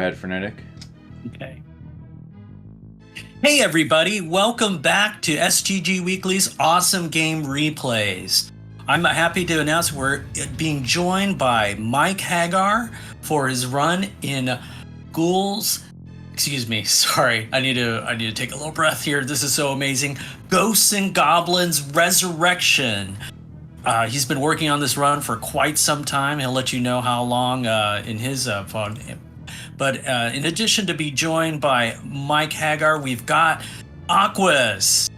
Go ahead, Frenetic. Okay. Hey everybody, welcome back to SGG Weekly's Awesome Game Replays. I'm happy to announce we're being joined by Mike Haggar for his run in Ghouls. Excuse me, sorry. I need to take a little breath here. This is so amazing. Ghosts and Goblins Resurrection. He's been working on this run for quite some time. He'll let you know how long in his phone. But in addition to be joined by Mike Haggar, we've got Aquas.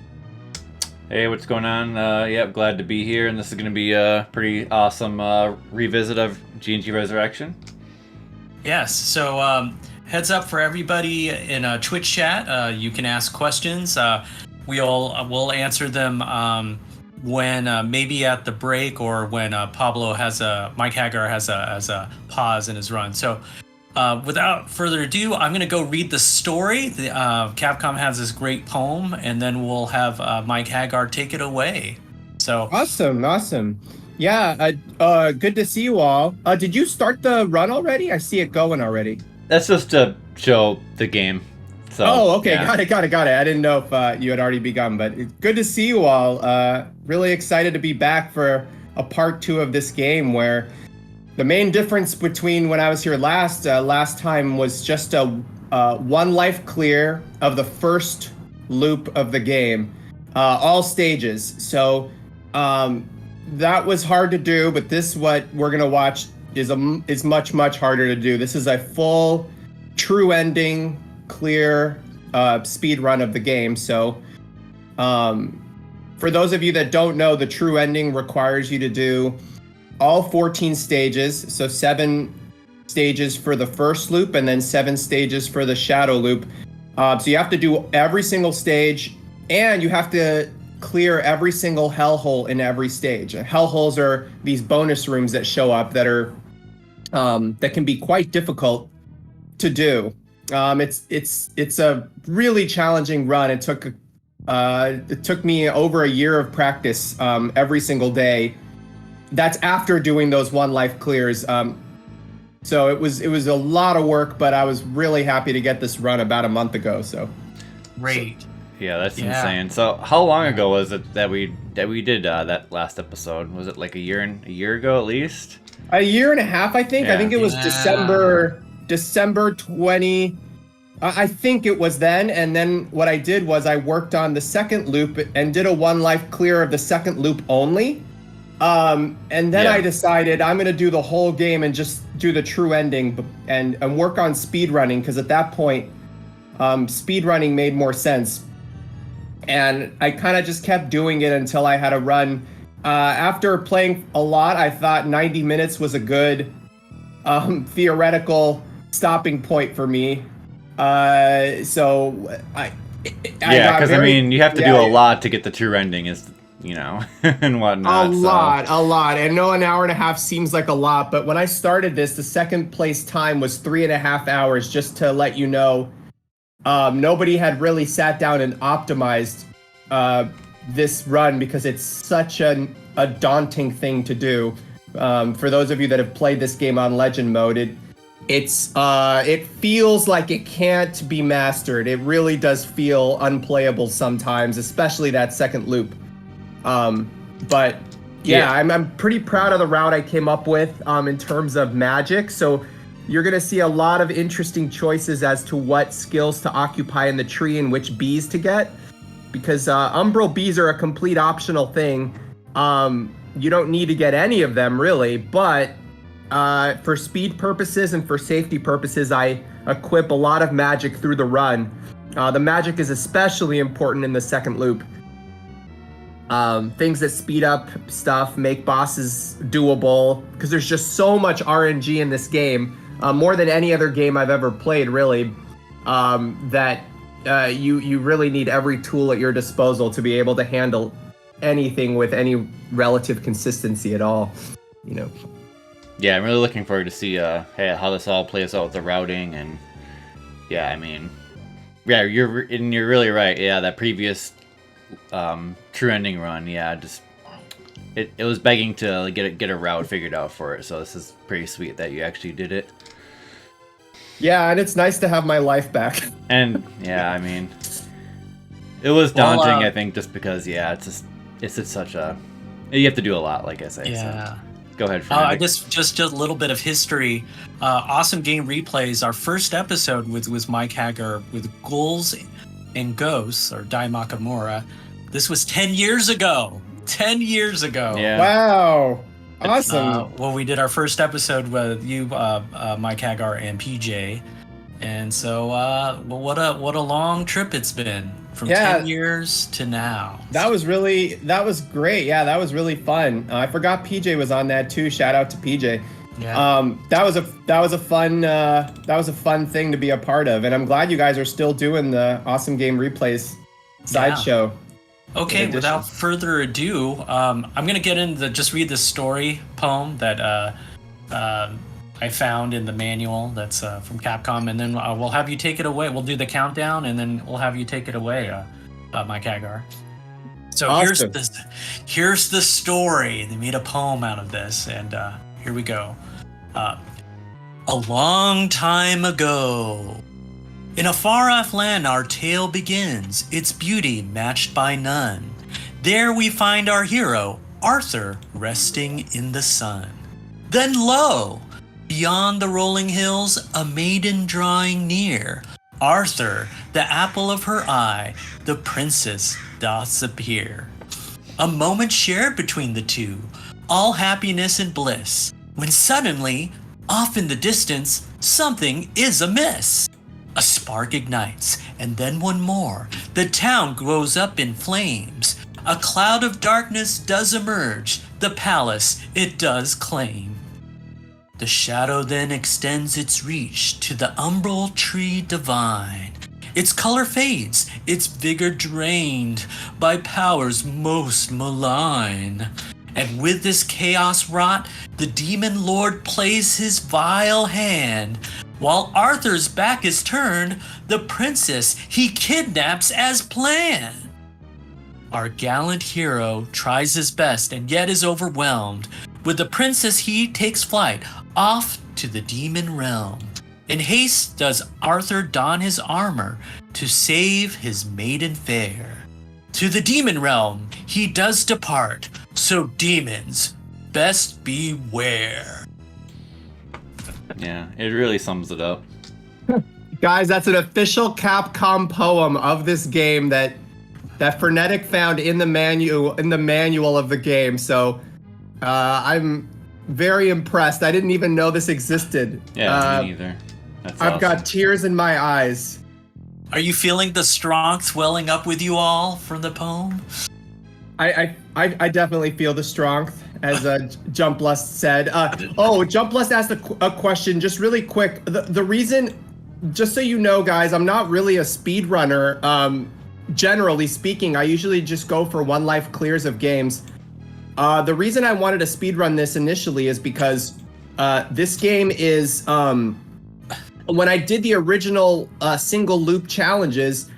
Hey, what's going on? Yep, glad to be here, and this is going to be a pretty awesome revisit of GnGR Resurrection. Yes, so heads up for everybody in Twitch chat. You can ask questions. We'll answer them when maybe at the break or when Mike Haggar has a pause in his run. So. Without further ado, I'm going to go read the story. Capcom has this great poem, and then we'll have Mike Haggar take it away. So Awesome. Yeah, good to see you all. Did you start the run already? I see it going already. That's just to show the game. So, okay. Yeah. Got it. I didn't know if you had already begun, but it's good to see you all. Really excited to be back for a part 2 of this game where the main difference between when I was here last time was just a 1 life clear of the first loop of the game, all stages. So that was hard to do, but what we're gonna watch is much harder to do. This is a full, true ending, clear speed run of the game. So for those of you that don't know, the true ending requires you to do all 14 stages, so 7 stages for the first loop and then 7 stages for the shadow loop. So you have to do every single stage, and you have to clear every single hellhole in every stage. Hellholes are these bonus rooms that show up that are that can be quite difficult to do. It's a really challenging run. It took me over a year of practice every single day. That's after doing those 1 life clears. So it was a lot of work, but I was really happy to get this run about a month ago. So great. Yeah, that's insane. So how long ago was it that we did that last episode? Was it like a year ago at least? A year and a half, I think. Yeah. I think it was December 20. I think it was then. And then what I did was I worked on the second loop and did a 1 life clear of the second loop only. And then I decided I'm going to do the whole game and just do the true ending and work on speedrunning, because at that point, speedrunning made more sense. And I kind of just kept doing it until I had a run. After playing a lot, I thought 90 minutes was a good theoretical stopping point for me. So because I mean, you have to do a lot to get the true ending, and whatnot. A lot. I know an hour and a half seems like a lot, but when I started this, the second place time was 3.5 hours, just to let you know. Nobody had really sat down and optimized this run because it's such a daunting thing to do. For those of you that have played this game on Legend mode, it feels like it can't be mastered. It really does feel unplayable sometimes, especially that second loop. But I'm pretty proud of the route I came up with in terms of magic. So you're going to see a lot of interesting choices as to what skills to occupy in the tree and which bees to get, because umbral bees are a complete optional thing. You don't need to get any of them really, but for speed purposes and for safety purposes, I equip a lot of magic through the run. The magic is especially important in the second loop. Things that speed up stuff, make bosses doable, because there's just so much RNG in this game, more than any other game I've ever played, really, that you really need every tool at your disposal to be able to handle anything with any relative consistency at all, Yeah, I'm really looking forward to see how this all plays out with the routing, and you're really right. Yeah, that previous true ending run, it was begging to get a route figured out for it. So this is pretty sweet that you actually did it. Yeah, and it's nice to have my life back. And yeah, I mean, it was daunting. Well, I think just because it's just such a you have to do a lot, like I say. yeah. So. Go ahead, I Fernando. just a little bit of history. Awesome Game Replays. Our first episode was Mike Haggar with Ghouls and Ghosts, or Dai Makamura. This was 10 years ago. 10 years ago. Yeah. Wow. Awesome. Well, we did our first episode with you, Mike Haggar, and PJ. And so, well, what a long trip it's been from 10 years to now. That was great. Yeah, that was really fun. I forgot PJ was on that too. Shout out to PJ. Yeah. That was a fun thing to be a part of, and I'm glad you guys are still doing the Awesome Game Replays sideshow. Okay, without further ado, I'm gonna get into just read the story poem that I found in the manual that's from Capcom, and then we'll have you take it away. We'll do the countdown, and then we'll have you take it away, Mike Haggar. So awesome. here's the story. They made a poem out of this, and here we go. A long time ago, in a far-off land our tale begins, its beauty matched by none. There we find our hero, Arthur, resting in the sun. Then lo! Beyond the rolling hills, a maiden drawing near. Arthur, the apple of her eye, the princess doth appear. A moment shared between the two, all happiness and bliss, when suddenly, off in the distance, something is amiss. A spark ignites, and then one more. The town grows up in flames. A cloud of darkness does emerge. The palace it does claim. The shadow then extends its reach to the umbral tree divine. Its color fades, its vigor drained by powers most malign. And with this chaos wrought, the demon lord plays his vile hand. While Arthur's back is turned, the princess he kidnaps as planned. Our gallant hero tries his best and yet is overwhelmed. With the princess he takes flight, off to the demon realm. In haste does Arthur don his armor to save his maiden fair. To the demon realm he does depart, so demons best beware. Yeah, it really sums it up. Guys, that's an official Capcom poem of this game that Frenetic found in the manual of the game. So I'm very impressed. I didn't even know this existed. Yeah, me neither. That's I've awesome. got tears in my eyes. Are you feeling the strength welling up with you all from the poem? I definitely feel the strength, as Jump Lust said. Jump Lust asked a question just really quick. The reason, just so you know, guys, I'm not really a speedrunner. Generally speaking, I usually just go for one life clears of games. The reason I wanted to speedrun this initially is because this game is, when I did the original single loop challenges,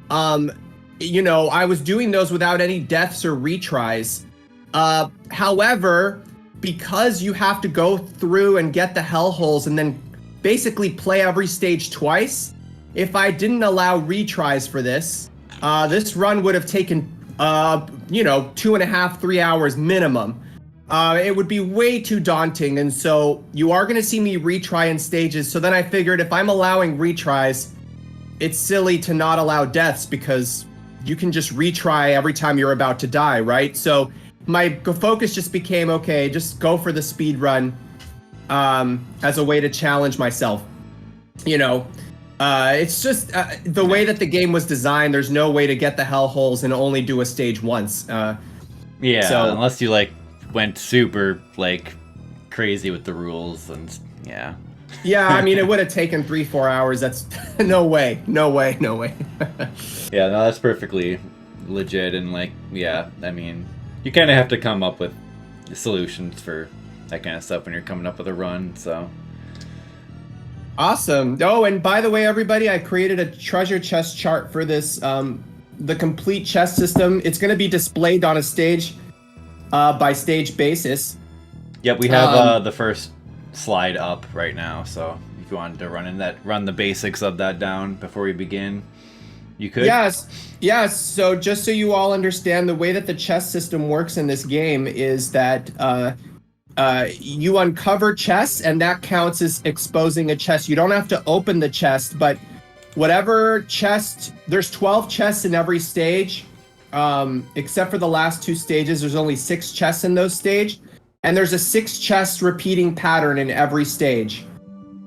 I was doing those without any deaths or retries. However, because you have to go through and get the hellholes and then basically play every stage twice, if I didn't allow retries for this, this run would have taken 2.5, 3 hours minimum. It would be way too daunting, and so you are going to see me retry in stages. So then I figured if I'm allowing retries, it's silly to not allow deaths because you can just retry every time you're about to die, right? So my focus just became, okay, just go for the speed run as a way to challenge myself. It's just the way that the game was designed, there's no way to get the hellholes and only do a stage once. Unless you went super crazy with the rules and yeah. Yeah, I mean, it would have taken 3-4 hours. That's no way. Yeah, no, that's perfectly legit and I mean, you kind of have to come up with solutions for that kind of stuff when you're coming up with a run, so. Awesome. Oh, and by the way, everybody, I created a treasure chest chart for this, the complete chest system. It's going to be displayed on a stage by stage basis. Yep, we have the first slide up right now, so if you wanted to run the basics of that down before we begin, you could. Yes. So just so you all understand, the way that the chest system works in this game is that you uncover chests, and that counts as exposing a chest. You don't have to open the chest, but whatever chest, there's 12 chests in every stage, except for the last 2 stages. There's only 6 chests in those stage, and there's a 6 chest repeating pattern in every stage.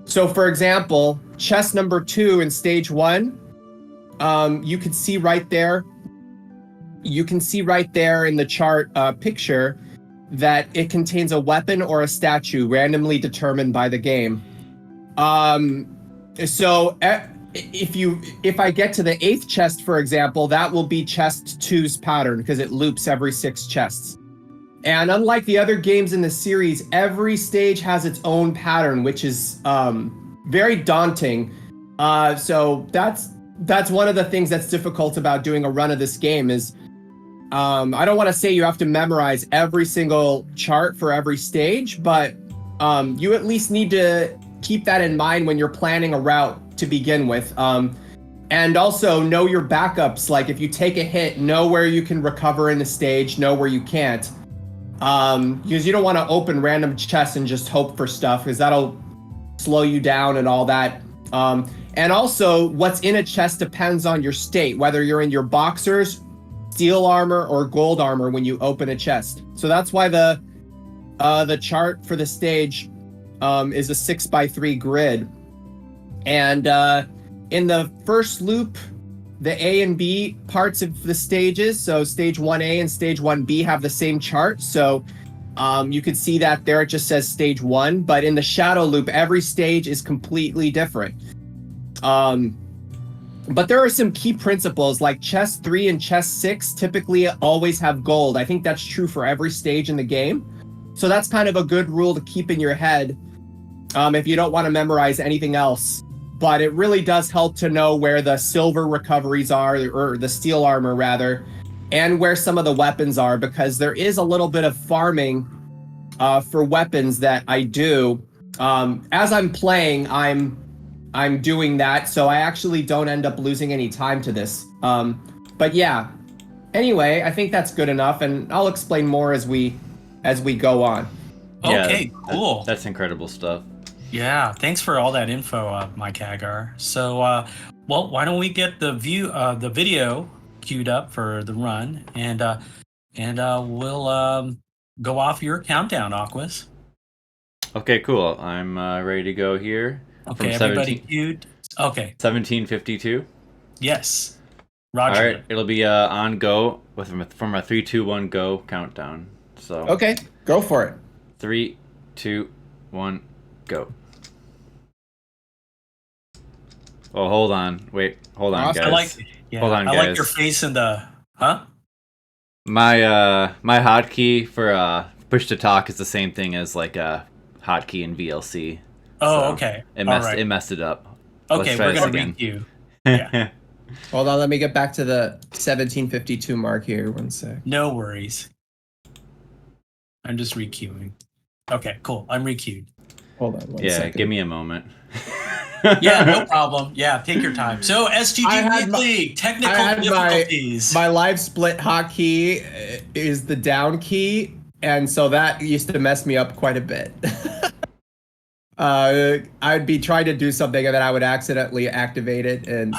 So for example, chest number 2 in stage 1, you can see right there in the chart picture that it contains a weapon or a statue randomly determined by the game. So if I get to the 8th chest, for example, that will be chest 2's pattern because it loops every 6 chests. And unlike the other games in the series, every stage has its own pattern, which is very daunting. So that's one of the things that's difficult about doing a run of this game is I don't want to say you have to memorize every single chart for every stage, but you at least need to keep that in mind when you're planning a route to begin with. And also know your backups. Like if you take a hit, know where you can recover in the stage, know where you can't. Because you don't want to open random chests and just hope for stuff, because that'll slow you down and all that. And also what's in a chest depends on your state, whether you're in your boxers, steel armor, or gold armor when you open a chest. So that's why the chart for the stage is a 6x3 grid. And in the first loop, the A and B parts of the stages, so stage 1A and stage 1B have the same chart. So you could see that there it just says stage 1, but in the shadow loop, every stage is completely different. But there are some key principles, like chest 3 and chest 6 typically always have gold. I think that's true for every stage in the game. So that's kind of a good rule to keep in your head if you don't want to memorize anything else. But it really does help to know where the silver recoveries are, or the steel armor rather, and where some of the weapons are, because there is a little bit of farming for weapons that I do. As I'm playing, I'm doing that, so I actually don't end up losing any time to this. But yeah, anyway, I think that's good enough, and I'll explain more as we go on. Okay, cool. That's incredible stuff. Yeah, thanks for all that info, Mike Haggar. So, well, why don't we get the video queued up for the run, and we'll go off your countdown, Aquas. Okay, cool. I'm ready to go here. Okay, everybody queued. Okay. 1752. Yes. Roger. All right, it'll be on go from a 3, 2, 1 go countdown. So. Okay, go for it. 3, 2, 1, go. Oh, hold on. Wait, hold on, guys. Hold on, guys. I like your face in the... Huh? My hotkey for push to talk is the same thing as like a hotkey in VLC. Oh, so okay. It messed it up. Okay, we're going to read you. Yeah. Hold on, let me get back to the 1752 mark here. 1 sec. No worries. I'm just requeuing. Okay, cool. I'm requeued. Hold on 1 second. Give me a moment. Yeah, no problem. Yeah, take your time. So, STG Weekly, technical difficulties. My live split hotkey is the down key, and so that used to mess me up quite a bit. I'd be trying to do something and then I would accidentally activate it, and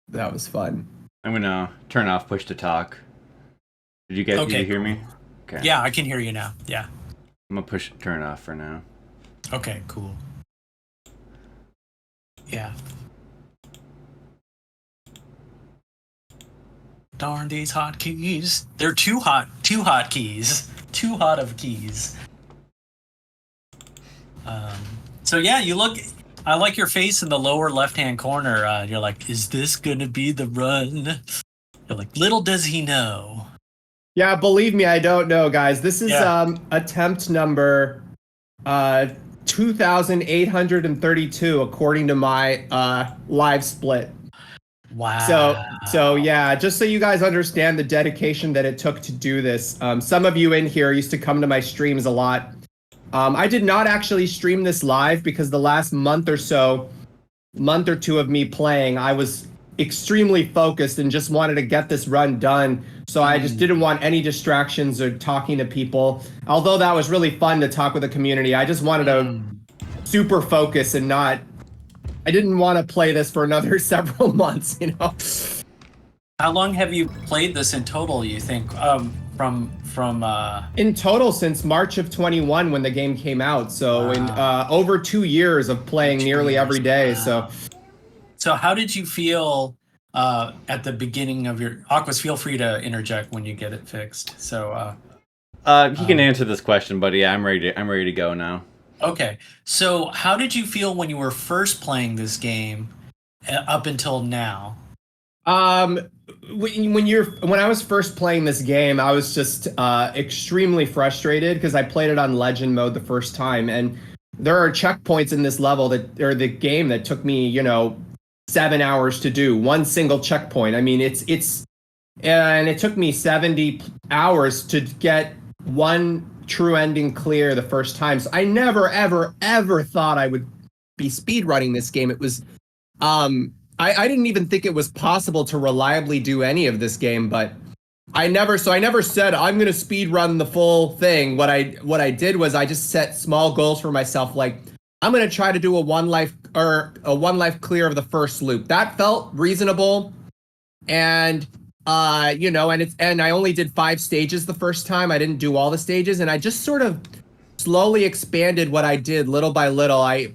that was fun. I'm gonna turn off push to talk. Did you hear me? Okay. Yeah, I can hear you now. Yeah. I'm gonna turn it off for now. Okay, cool. Yeah. Darn these hotkeys. They're too hot. Too hot keys. Too hot of keys. So yeah, I like your face in the lower left-hand corner. You're like, is this gonna be the run? You're like, little does he know. Yeah, believe me, I don't know, guys. This is attempt number 2,832 according to my live split. Wow. So yeah, just so you guys understand the dedication that it took to do this. Some of you in here used to come to my streams a lot I did not actually stream this live because the last month or two of me playing, I was extremely focused and just wanted to get this run done. So I just didn't want any distractions or talking to people. Although that was really fun to talk with the community, I just wanted to super focus and not. I didn't want to play this for another several months, you know. How long have you played this in total, you think? In total since March of 21 when the game came out. So in over 2 years of playing nearly every day. Wow. So how did you feel at the beginning of your Aquas? Feel free to interject when you get it fixed. So he can answer this question, but yeah, I'm ready to go now. Okay. So how did you feel when you were first playing this game up until now? When I was first playing this game, I was just extremely frustrated because I played it on legend mode the first time, and there are checkpoints in this level or the game that took me, 7 hours to do one single checkpoint. I mean, and it took me 70 hours to get one true ending clear the first time. So I never, ever, ever thought I would be speedrunning this game. It was, I didn't even think it was possible to reliably do any of this game, but I never said I'm going to speedrun the full thing. What I did was I just set small goals for myself. Like, I'm going to try to do a one life clear of the first loop. That felt reasonable. And and I only did 5 stages the first time. I didn't do all the stages, and I just sort of slowly expanded what I did little by little. I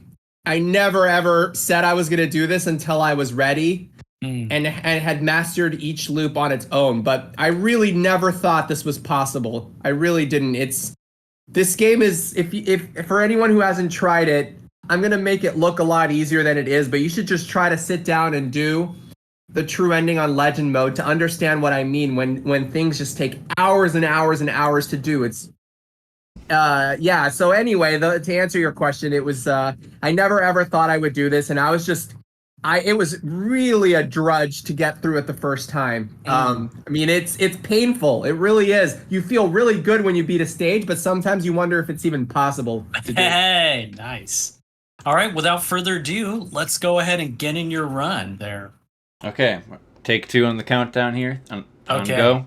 never ever said I was going to do this until I was ready and had mastered each loop on its own. But I really never thought this was possible. I really didn't. This game is, if for anyone who hasn't tried it, I'm going to make it look a lot easier than it is, but you should just try to sit down and do the true ending on legend mode to understand what I mean when things just take hours and hours and hours to do. It's so anyway, to answer your question, it was I never ever thought I would do this, and I was just it was really a drudge to get through it the first time. I mean, it's painful. It really is. You feel really good when you beat a stage, but sometimes you wonder if it's even possible to do. Hey, nice. All right, without further ado, let's go ahead and get in your run there. Okay, take 2 on the countdown here. On Okay. Go.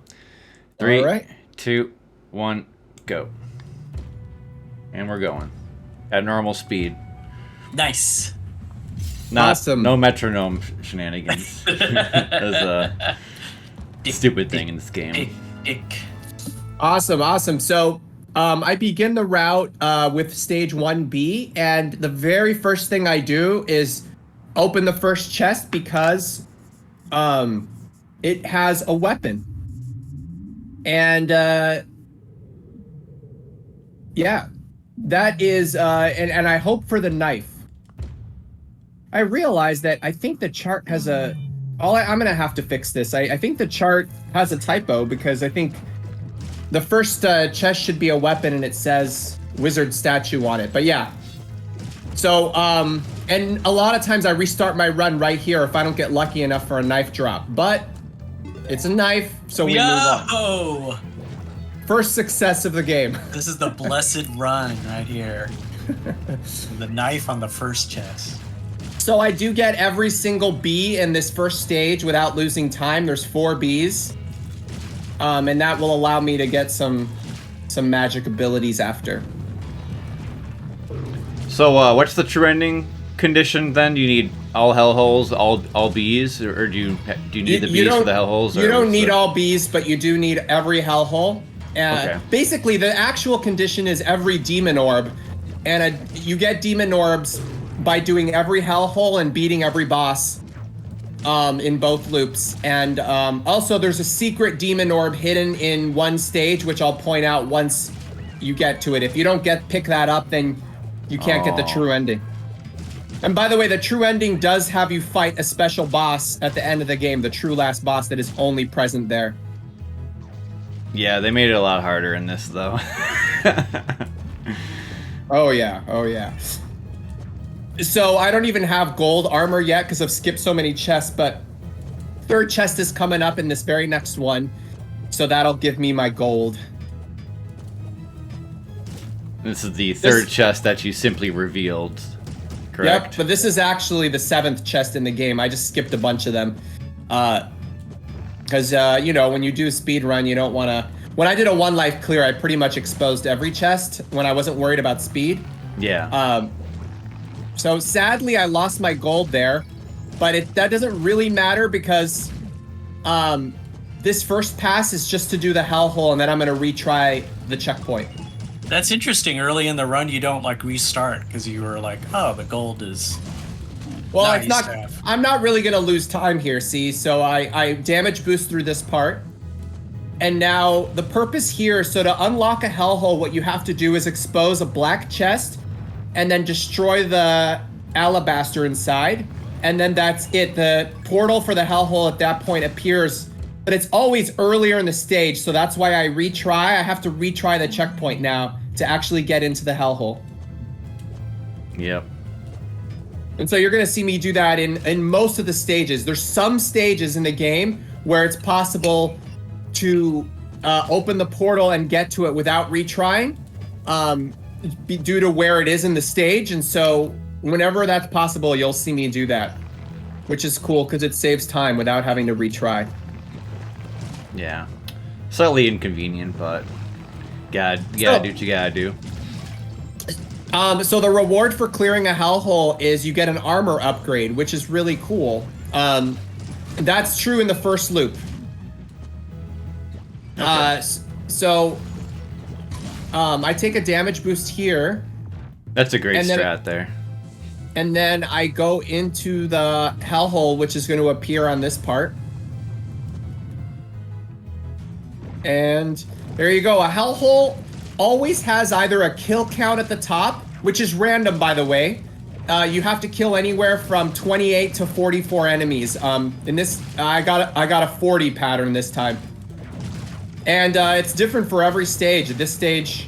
3, right. 2, 1, go. And we're going at normal speed. Nice. Awesome. No metronome shenanigans. That's a stupid thing in this game. Awesome. So I begin the route with stage 1B, and the very first thing I do is open the first chest because it has a weapon. And that is and I hope for the knife. I realize that I think the chart has I'm gonna have to fix this. I think the chart has a typo because I think the first chest should be a weapon and it says wizard statue on it. But yeah. So and a lot of times I restart my run right here if I don't get lucky enough for a knife drop. But it's a knife, so we move on. First success of the game. This is the blessed run right here. The knife on the first chest. So I do get every single bee in this first stage without losing time. There's 4 bees. And that will allow me to get some magic abilities after. So what's the true ending condition then? Do you need all hellholes, all bees, or do you need the bees for the hellholes? You don't need all bees, but you do need every hellhole. Okay. Basically, the actual condition is every demon orb, and you get demon orbs by doing every hellhole and beating every boss in both loops. And also, there's a secret demon orb hidden in one stage, which I'll point out once you get to it. If you don't pick that up, then you can't get the true ending. And by the way, the true ending does have you fight a special boss at the end of the game, the true last boss that is only present there. Yeah, they made it a lot harder in this, though. Oh, yeah. So I don't even have gold armor yet because I've skipped so many chests, but 3rd chest is coming up in this very next one. So that'll give me my gold. This is the third chest that you simply revealed, correct? Yep, but this is actually the 7th chest in the game. I just skipped a bunch of them. Because, you know, when you do a speed run, you don't want to... When I did a 1 life clear, I pretty much exposed every chest when I wasn't worried about speed. Yeah. So sadly, I lost my gold there, but that doesn't really matter because this first pass is just to do the hellhole, and then I'm going to retry the checkpoint. That's interesting. Early in the run, you don't like restart because you were like, "Oh, the gold is." Well, nice it's not. I'm not really going to lose time here. See, so I damage boost through this part, and now the purpose here. So to unlock a hellhole, what you have to do is expose a black chest, and then destroy the alabaster inside, and then that's it. The portal for the hellhole at that point appears. But it's always earlier in the stage, so that's why I retry. I have to retry the checkpoint now to actually get into the hellhole. Yep. And so you're going to see me do that in most of the stages. There's some stages in the game where it's possible to open the portal and get to it without retrying due to where it is in the stage. And so whenever that's possible, you'll see me do that, which is cool because it saves time without having to retry. Yeah. Slightly inconvenient, but you gotta do what you gotta do. So the reward for clearing a hellhole is you get an armor upgrade, which is really cool. That's true in the first loop. Okay. I take a damage boost here. That's a great strat there. And then I go into the hellhole, which is going to appear on this part. And there you go. A hellhole always has either a kill count at the top, which is random, by the way. You have to kill anywhere from 28 to 44 enemies. In this, I got a 40 pattern this time, and it's different for every stage. At this stage,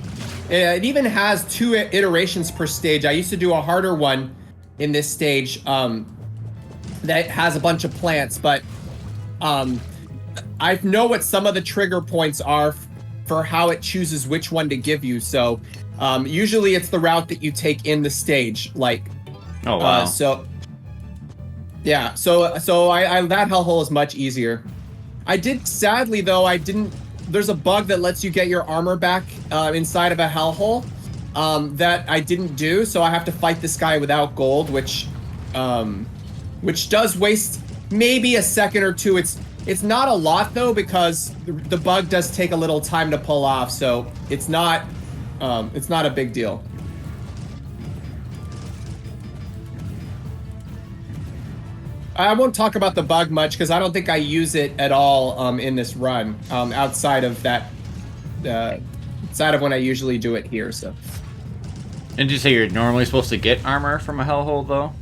it even has 2 iterations per stage. I used to do a harder one in this stage that has a bunch of plants, but I know what some of the trigger points are for how it chooses which one to give you. So usually it's the route that you take in the stage. Like, oh wow. So yeah, so I that hellhole is much easier. Sadly though, there's a bug that lets you get your armor back inside of a hellhole that I didn't do. So I have to fight this guy without gold, which does waste maybe a second or two. It's not a lot though, because the bug does take a little time to pull off, so it's not a big deal. I won't talk about the bug much because I don't think I use it at all in this run, outside of when I usually do it here. So. And did you say you're normally supposed to get armor from a hellhole though?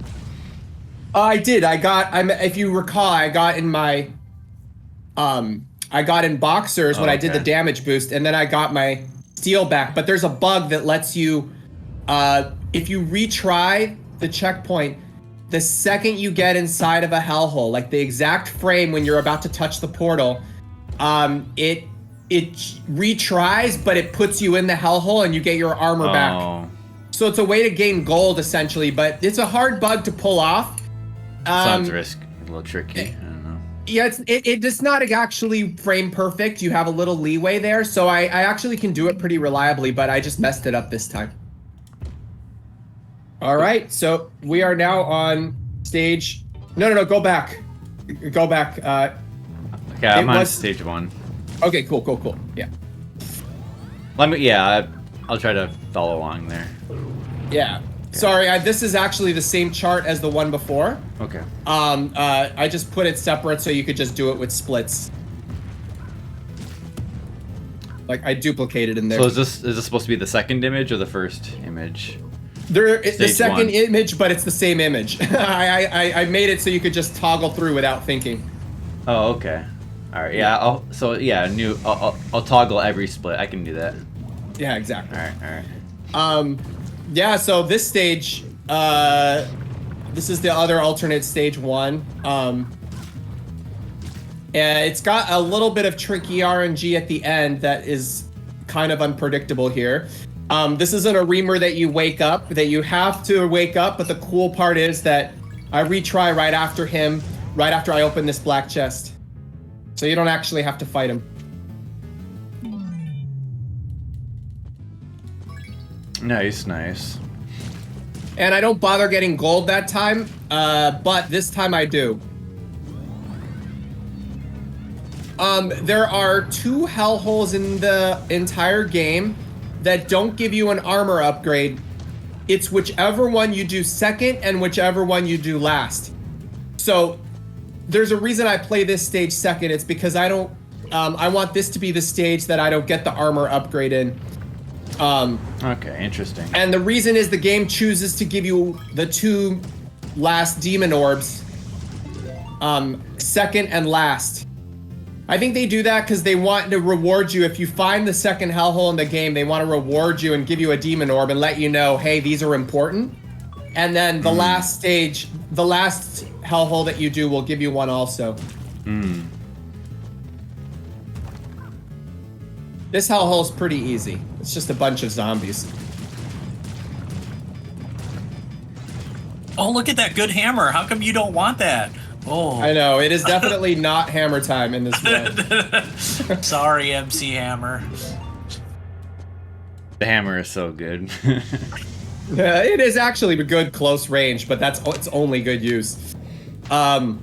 I did. If you recall, I got in my. I got in boxers when I did the damage boost, and then I got my steel back. But there's a bug that lets you, if you retry the checkpoint, the second you get inside of a hellhole, like the exact frame when you're about to touch the portal, it retries, but it puts you in the hellhole and you get your armor back. So it's a way to gain gold essentially, but it's a hard bug to pull off. Sounds a little tricky. Yeah, it's not actually frame perfect. You have a little leeway there, so I actually can do it pretty reliably, but I just messed it up this time. All right, so we are now on stage. No, go back. Go back. Okay, I'm on stage 1. Okay, cool. Yeah. I'll try to follow along there. Yeah. Okay. Sorry, this is actually the same chart as the one before. Okay. I just put it separate so you could just do it with splits. Like I duplicated in there. So is this supposed to be the second image or the first image? It's the second image, but it's the same image. I made it so you could just toggle through without thinking. Oh, okay. All right. Yeah. I'll toggle every split. I can do that. Yeah, exactly. All right. Yeah. So this stage, this is the other alternate stage 1. And it's got a little bit of tricky RNG at the end that is kind of unpredictable here. This isn't a reamer that you wake up, that you have to wake up, but the cool part is that I retry right after him, right after I open this black chest. So you don't actually have to fight him. Nice, nice. And I don't bother getting gold that time, but this time I do. There are 2 hellholes in the entire game that don't give you an armor upgrade. It's whichever one you do second and whichever one you do last. So there's a reason I play this stage second. It's because I don't, I want this to be the stage that I don't get the armor upgrade in. Okay, interesting. And the reason is the game chooses to give you the 2 last demon orbs, second and last. I think they do that because they want to reward you. If you find the second hellhole in the game, they want to reward you and give you a demon orb and let you know, hey, these are important. And then the last stage, the last hellhole that you do will give you one also. This hellhole is pretty easy. It's just a bunch of zombies. Oh, look at that good hammer. How come you don't want that? Oh. I know, it is definitely not hammer time in this one. Sorry, MC Hammer. The hammer is so good. Yeah, it is actually a good close range, but that's its only good use. Yeah,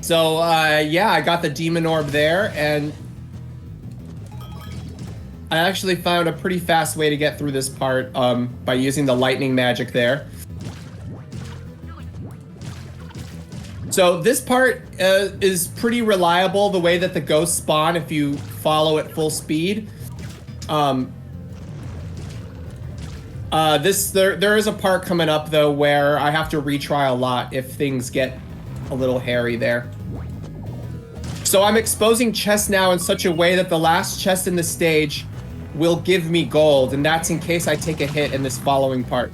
I got the demon orb there, and I actually found a pretty fast way to get through this part by using the lightning magic there. So this part is pretty reliable, the way that the ghosts spawn if you follow at full speed. There is a part coming up though where I have to retry a lot if things get a little hairy there. So I'm exposing chests now in such a way that the last chest in the stage will give me gold, and that's in case I take a hit in this following part.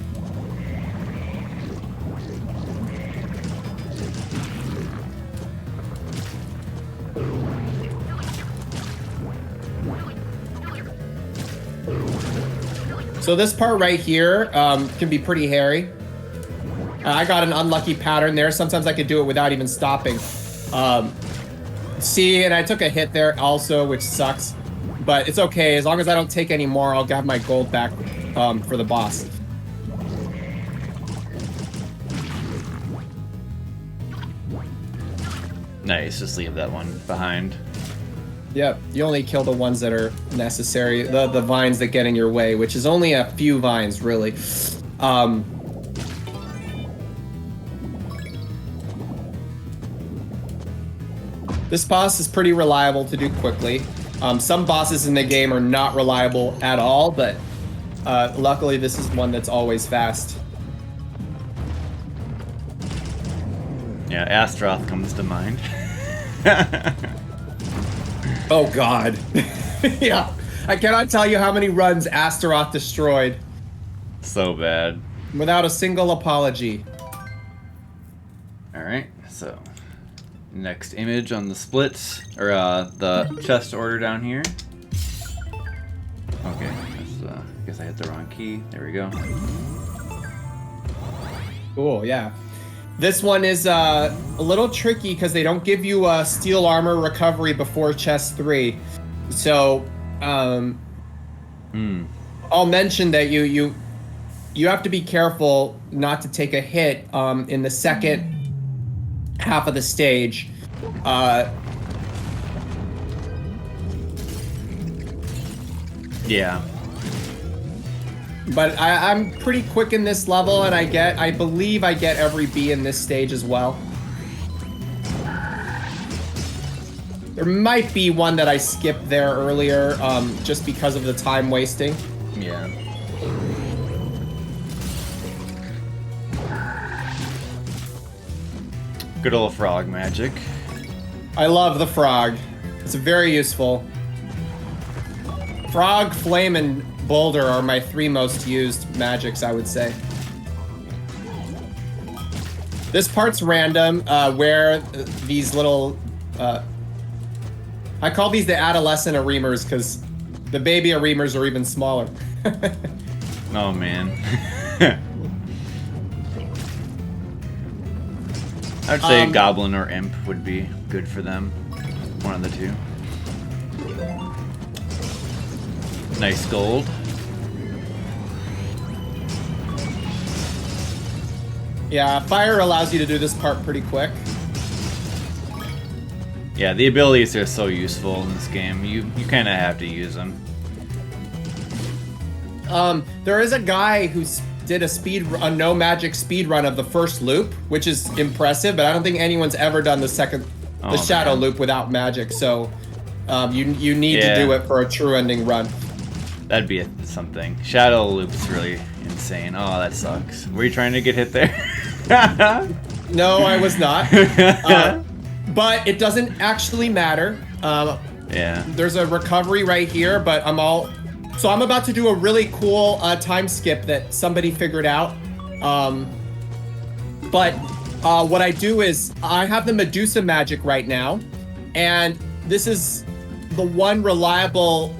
So this part right here can be pretty hairy. I got an unlucky pattern there. Sometimes I could do it without even stopping. See, and I took a hit there also, which sucks. But it's okay. As long as I don't take any more, I'll have my gold back for the boss. Nice, just leave that one behind. Yep, you only kill the ones that are necessary, the vines that get in your way, which is only a few vines, really. This boss is pretty reliable to do quickly. Some bosses in the game are not reliable at all, but luckily this is one that's always fast. Yeah, Astaroth comes to mind. Oh god. Yeah, I cannot tell you how many runs Astaroth destroyed. So bad. Without a single apology. Alright, so next image on the split, or the chest order down here. Okay, that's, I guess I hit the wrong key. There we go. Cool, yeah. This one is a little tricky because they don't give you a steel armor recovery before chest 3. So, I'll mention that you have to be careful not to take a hit in the second half of the stage. Yeah. But I'm pretty quick in this level, and I believe I get every B in this stage as well. There might be one that I skipped there earlier, just because of the time wasting. Yeah. Good old frog magic. I love the frog. It's very useful. Frog, flame, and boulder are my 3 most used magics, I would say. This part's random, where these little... I call these the adolescent areemers because The baby Areemers are even smaller. Oh man. I'd say Goblin or Imp would be good for them. One of the two. Nice gold. Yeah, fire allows you to do this part pretty quick. Yeah, the abilities are so useful in this game. You kind of have to use them. There is a guy who did a no magic speed run of the first loop, which is impressive, but I don't think anyone's ever done the shadow loop without magic. So you need to do it for a true ending run. That'd be something. Shadow loop's really insane. Oh, that sucks. Were you trying to get hit there? No, I was not. But it doesn't actually matter. Yeah. There's a recovery right here, but so I'm about to do a really cool time skip that somebody figured out. But what I do is I have the Medusa magic right now, and this is the one reliable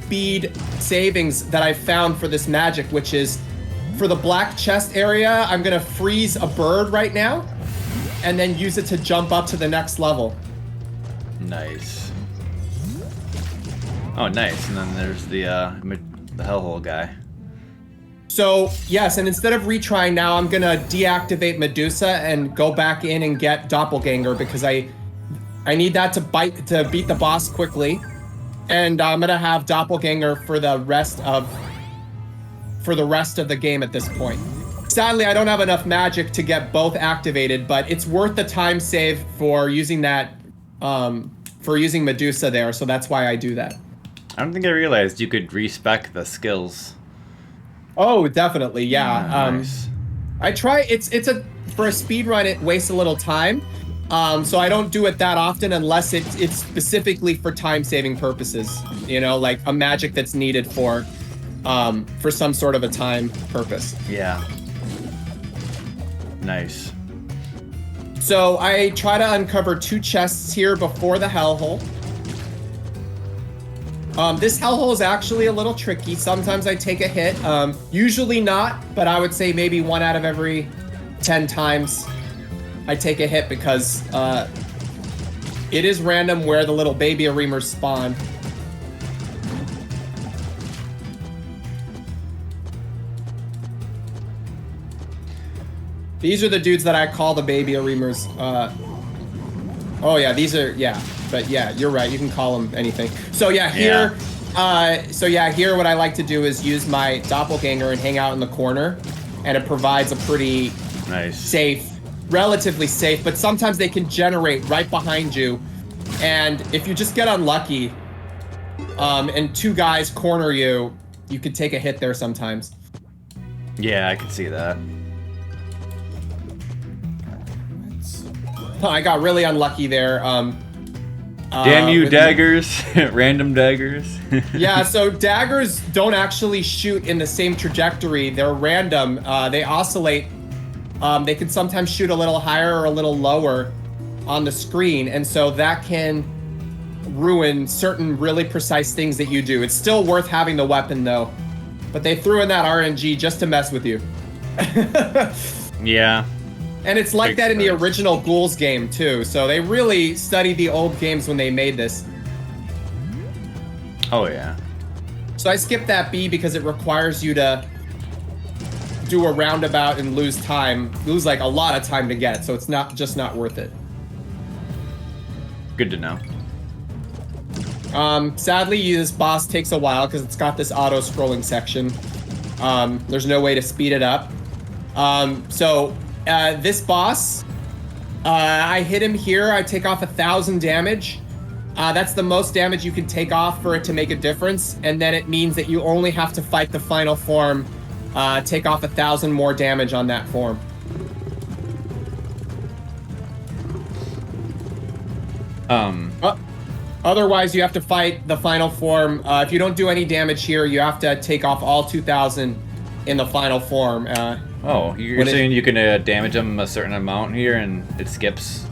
speed savings that I found for this magic, which is for the black chest area, I'm gonna freeze a bird right now, and then use it to jump up to the next level. Nice. Oh, nice. And then there's the hellhole guy. So yes, and instead of retrying now, I'm gonna deactivate Medusa and go back in and get Doppelganger because I need that to beat the boss quickly, and I'm gonna have Doppelganger for the rest of the game at this point. Sadly, I don't have enough magic to get both activated, but it's worth the time save for using that, for using Medusa there, so that's why I do that. I don't think I realized you could respec the skills. Oh, definitely, yeah. Nice. I try, for a speed run, it wastes a little time, so I don't do it that often unless it's specifically for time-saving purposes, you know, like a magic that's needed for some sort of a time purpose. Yeah. Nice. So I try to uncover 2 chests here before the hellhole. This hellhole is actually a little tricky. Sometimes I take a hit. Usually not, but I would say maybe 1 out of every 10 times I take a hit because it is random where the little baby Areemers spawn. These are the dudes that I call the baby Areemers. Oh yeah, these are, yeah. But yeah, you're right. You can call them anything. So yeah, here, here what I like to do is use my Doppelganger and hang out in the corner, and it provides a pretty safe, relatively safe, but sometimes they can generate right behind you, and if you just get unlucky, and 2 guys corner you, you could take a hit there sometimes. Yeah, I can see that. I got really unlucky there. Damn you, daggers. Random daggers. Yeah, so daggers don't actually shoot in the same trajectory. They're random. They oscillate. They can sometimes shoot a little higher or a little lower on the screen, and so that can ruin certain really precise things that you do. It's still worth having the weapon, though. But they threw in that RNG just to mess with you. Yeah. And it's like that in the original Ghouls game, too. So they really studied the old games when they made this. Oh, yeah. So I skipped that B because it requires you to do a roundabout and lose like a lot of time to get. So it's just not worth it. Good to know. Sadly, this boss takes a while because it's got this auto-scrolling section. There's no way to speed it up. This boss, I hit him here. I take off 1,000 damage. That's the most damage you can take off for it to make a difference. And then it means that you only have to fight the final form, take off 1,000 more damage on that form. Otherwise, you have to fight the final form. If you don't do any damage here, you have to take off all 2,000 in the final form. You're saying you can damage them a certain amount here and it skips?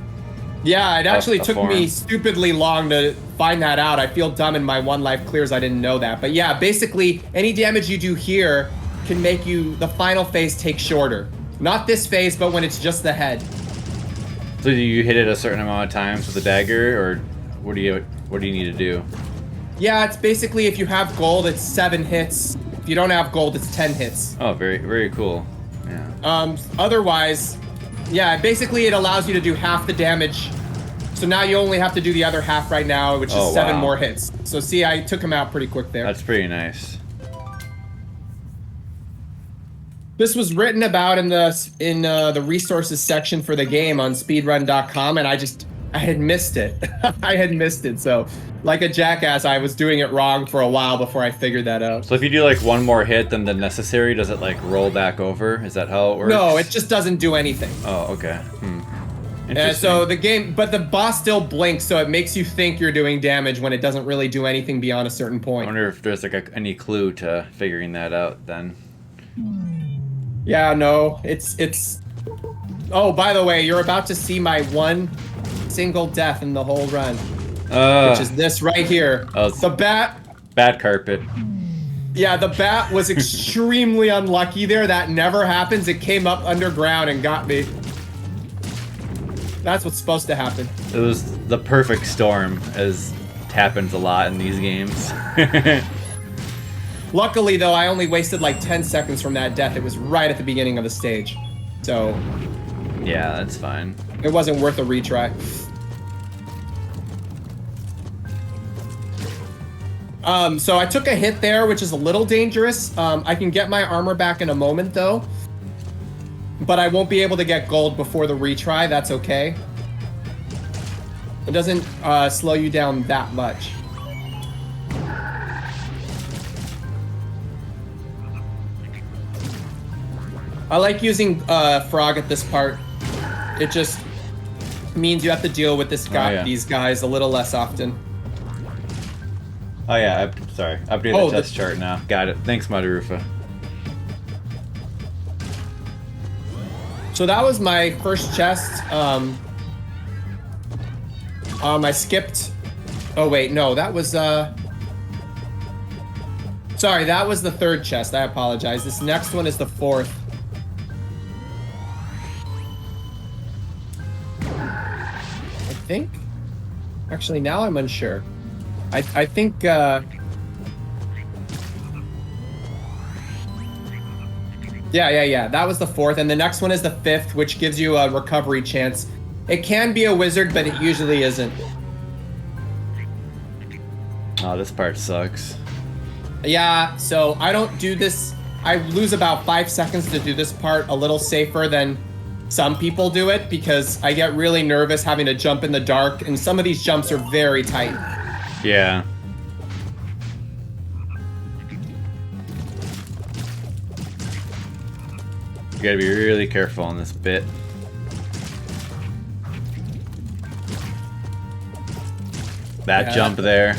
Yeah, it actually a took form. me stupidly long to find that out. I feel dumb in my one life clears. I didn't know that. But yeah, basically, any damage you do here can make you the final phase take shorter. Not this phase, but when it's just the head. So do you hit it a certain amount of times with the dagger, or what do you need to do? Yeah, it's basically if you have gold, it's 7 hits. If you don't have gold, it's 10 hits. Oh, very, very cool. Yeah. Otherwise, yeah, basically it allows you to do half the damage. So now you only have to do the other half right now, which is 7 more hits. So see, I took him out pretty quick there. That's pretty nice. This was written about in the resources section for the game on speedrun.com, and I had missed it. I had missed it. So, like a jackass, I was doing it wrong for a while before I figured that out. So if you do like one more hit than the necessary, does it like roll back over? Is that how it works? No, it just doesn't do anything. Oh, okay. So the game, but the boss still blinks, so it makes you think you're doing damage when it doesn't really do anything beyond a certain point. I wonder if there's like any clue to figuring that out then. Yeah, no, it's. Oh, by the way, you're about to see my one single death in the whole run, which is this right here. Oh, the bat. Bad carpet. Yeah, the bat was extremely unlucky there. That never happens. It came up underground and got me. That's what's supposed to happen. It was the perfect storm, as happens a lot in these games. Luckily, though, I only wasted like 10 seconds from that death. It was right at the beginning of the stage. So... yeah, that's fine. It wasn't worth a retry. So I took a hit there, which is a little dangerous. I can get my armor back in a moment, though. But I won't be able to get gold before the retry. That's okay. It doesn't slow you down that much. I like using frog at this part. It just means you have to deal with this guy, these guys a little less often. Oh yeah, sorry. Update the test chart now. Got it. Thanks, Madarufa. So that was my first chest. I skipped. Oh wait, no, that was sorry, that was the third chest. I apologize. This next one is the fourth. I think. Actually, now I'm unsure. I think. Yeah. That was the fourth, and the next one is the fifth, which gives you a recovery chance. It can be a wizard, but it usually isn't. Oh, this part sucks. Yeah, so I don't do this. I lose about 5 seconds to do this part a little safer than some people do it, because I get really nervous having to jump in the dark, and some of these jumps are very tight. Yeah. You gotta be really careful on this bit. That jump there.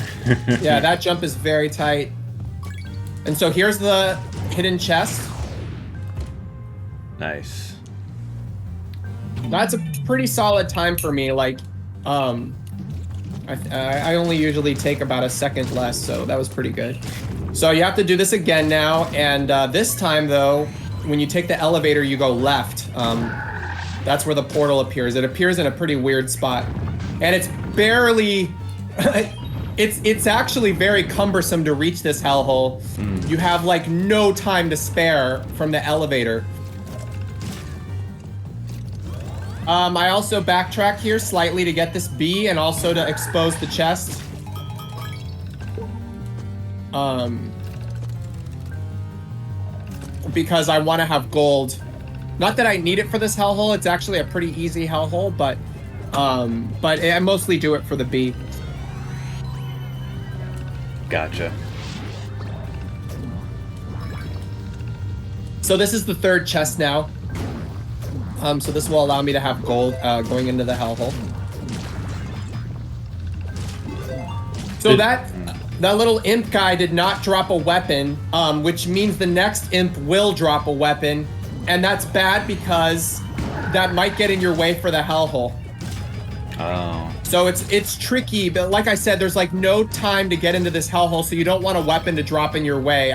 Yeah, that jump is very tight. And so here's the hidden chest. Nice. That's a pretty solid time for me. Like, I only usually take about a second less, so that was pretty good. So you have to do this again now, and this time though, when you take the elevator, you go left. That's where the portal appears. It appears in a pretty weird spot, and it's barely. It's actually very cumbersome to reach this hellhole. You have like no time to spare from the elevator. I also backtrack here slightly to get this B and also to expose the chest. Because I want to have gold. Not that I need it for this hellhole. It's actually a pretty easy hellhole, but I mostly do it for the B. Gotcha. So this is the third chest now. So this will allow me to have gold going into the hellhole. So that little imp guy did not drop a weapon, which means the next imp will drop a weapon, and that's bad because that might get in your way for the hellhole. Oh. So it's tricky, but like I said, there's like no time to get into this hellhole, so you don't want a weapon to drop in your way.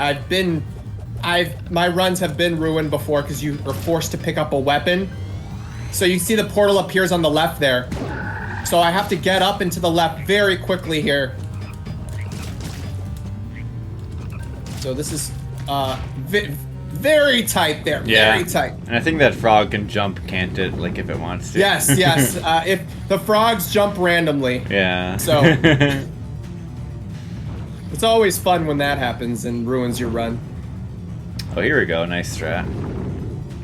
My runs have been ruined before because you are forced to pick up a weapon. So you see the portal appears on the left there. So I have to get up and to the left very quickly here. So this is very tight there. Yeah. Very tight. And I think that frog can jump, can't it? Like if it wants to. Yes. If the frogs jump randomly. Yeah. So it's always fun when that happens and ruins your run. Oh, here we go. Nice strat.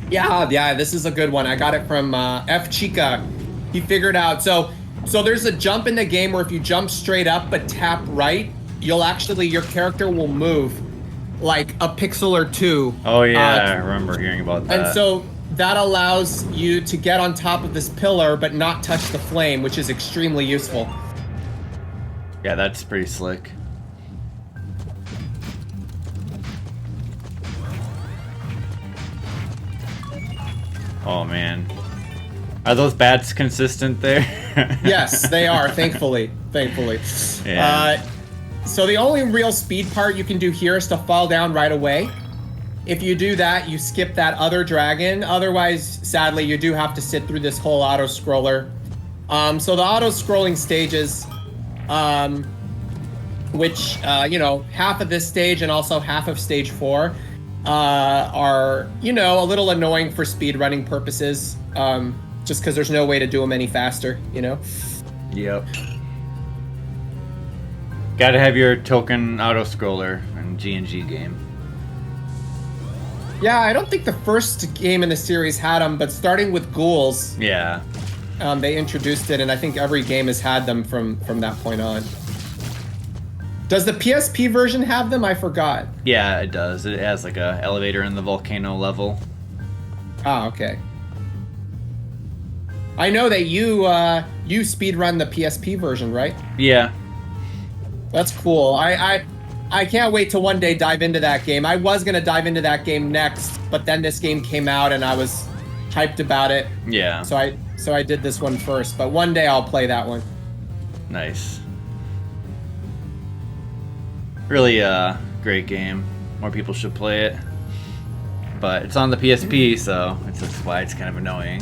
Yeah, this is a good one. I got it from F Chica. He figured out. So there's a jump in the game where if you jump straight up but tap right, your character will move like a pixel or two. Oh yeah, I remember hearing about that. And so that allows you to get on top of this pillar but not touch the flame, which is extremely useful. Yeah, that's pretty slick. Oh man. Are those bats consistent there? Yes, they are, thankfully. Yeah. So the only real speed part you can do here is to fall down right away. If you do that, you skip that other dragon. Otherwise, sadly, you do have to sit through this whole auto-scroller. So the auto-scrolling stages, which, half of this stage and also half of stage 4, are, a little annoying for speedrunning purposes, just because there's no way to do them any faster, Yep. Gotta have your token auto-scroller in GnG game. Yeah, I don't think the first game in the series had them, but starting with Ghouls, Yeah. they introduced it, and I think every game has had them from that point on. Does the PSP version have them? I forgot. Yeah, it does. It has like a elevator in the volcano level. Ah, okay. I know that you speedrun the PSP version, right? Yeah. That's cool. I can't wait to one day dive into that game. I was gonna dive into that game next, but then this game came out and I was hyped about it. Yeah. So I did this one first, but one day I'll play that one. Nice. Really great game. More people should play it. But it's on the PSP, so that's why it's kind of annoying.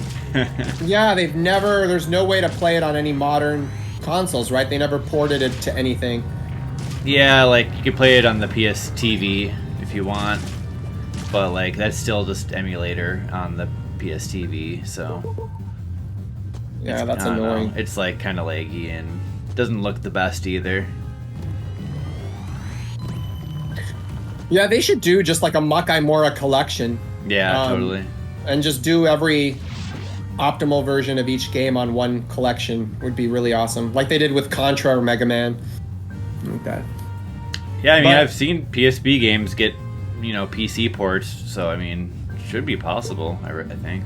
Yeah, there's no way to play it on any modern consoles, right? They never ported it to anything. Yeah, like you could play it on the PS TV if you want, but like that's still just emulator on the PS TV, so Yeah, that's I don't know. annoying. It's like kind of laggy and doesn't look the best either. Yeah, they should do just like a Makai Mora collection. Yeah, totally. And just do every optimal version of each game on one collection would be really awesome. Like they did with Contra or Mega Man. Like that. Yeah, I mean, But- I've seen PSP games get, PC ports, so I mean, it should be possible, I think.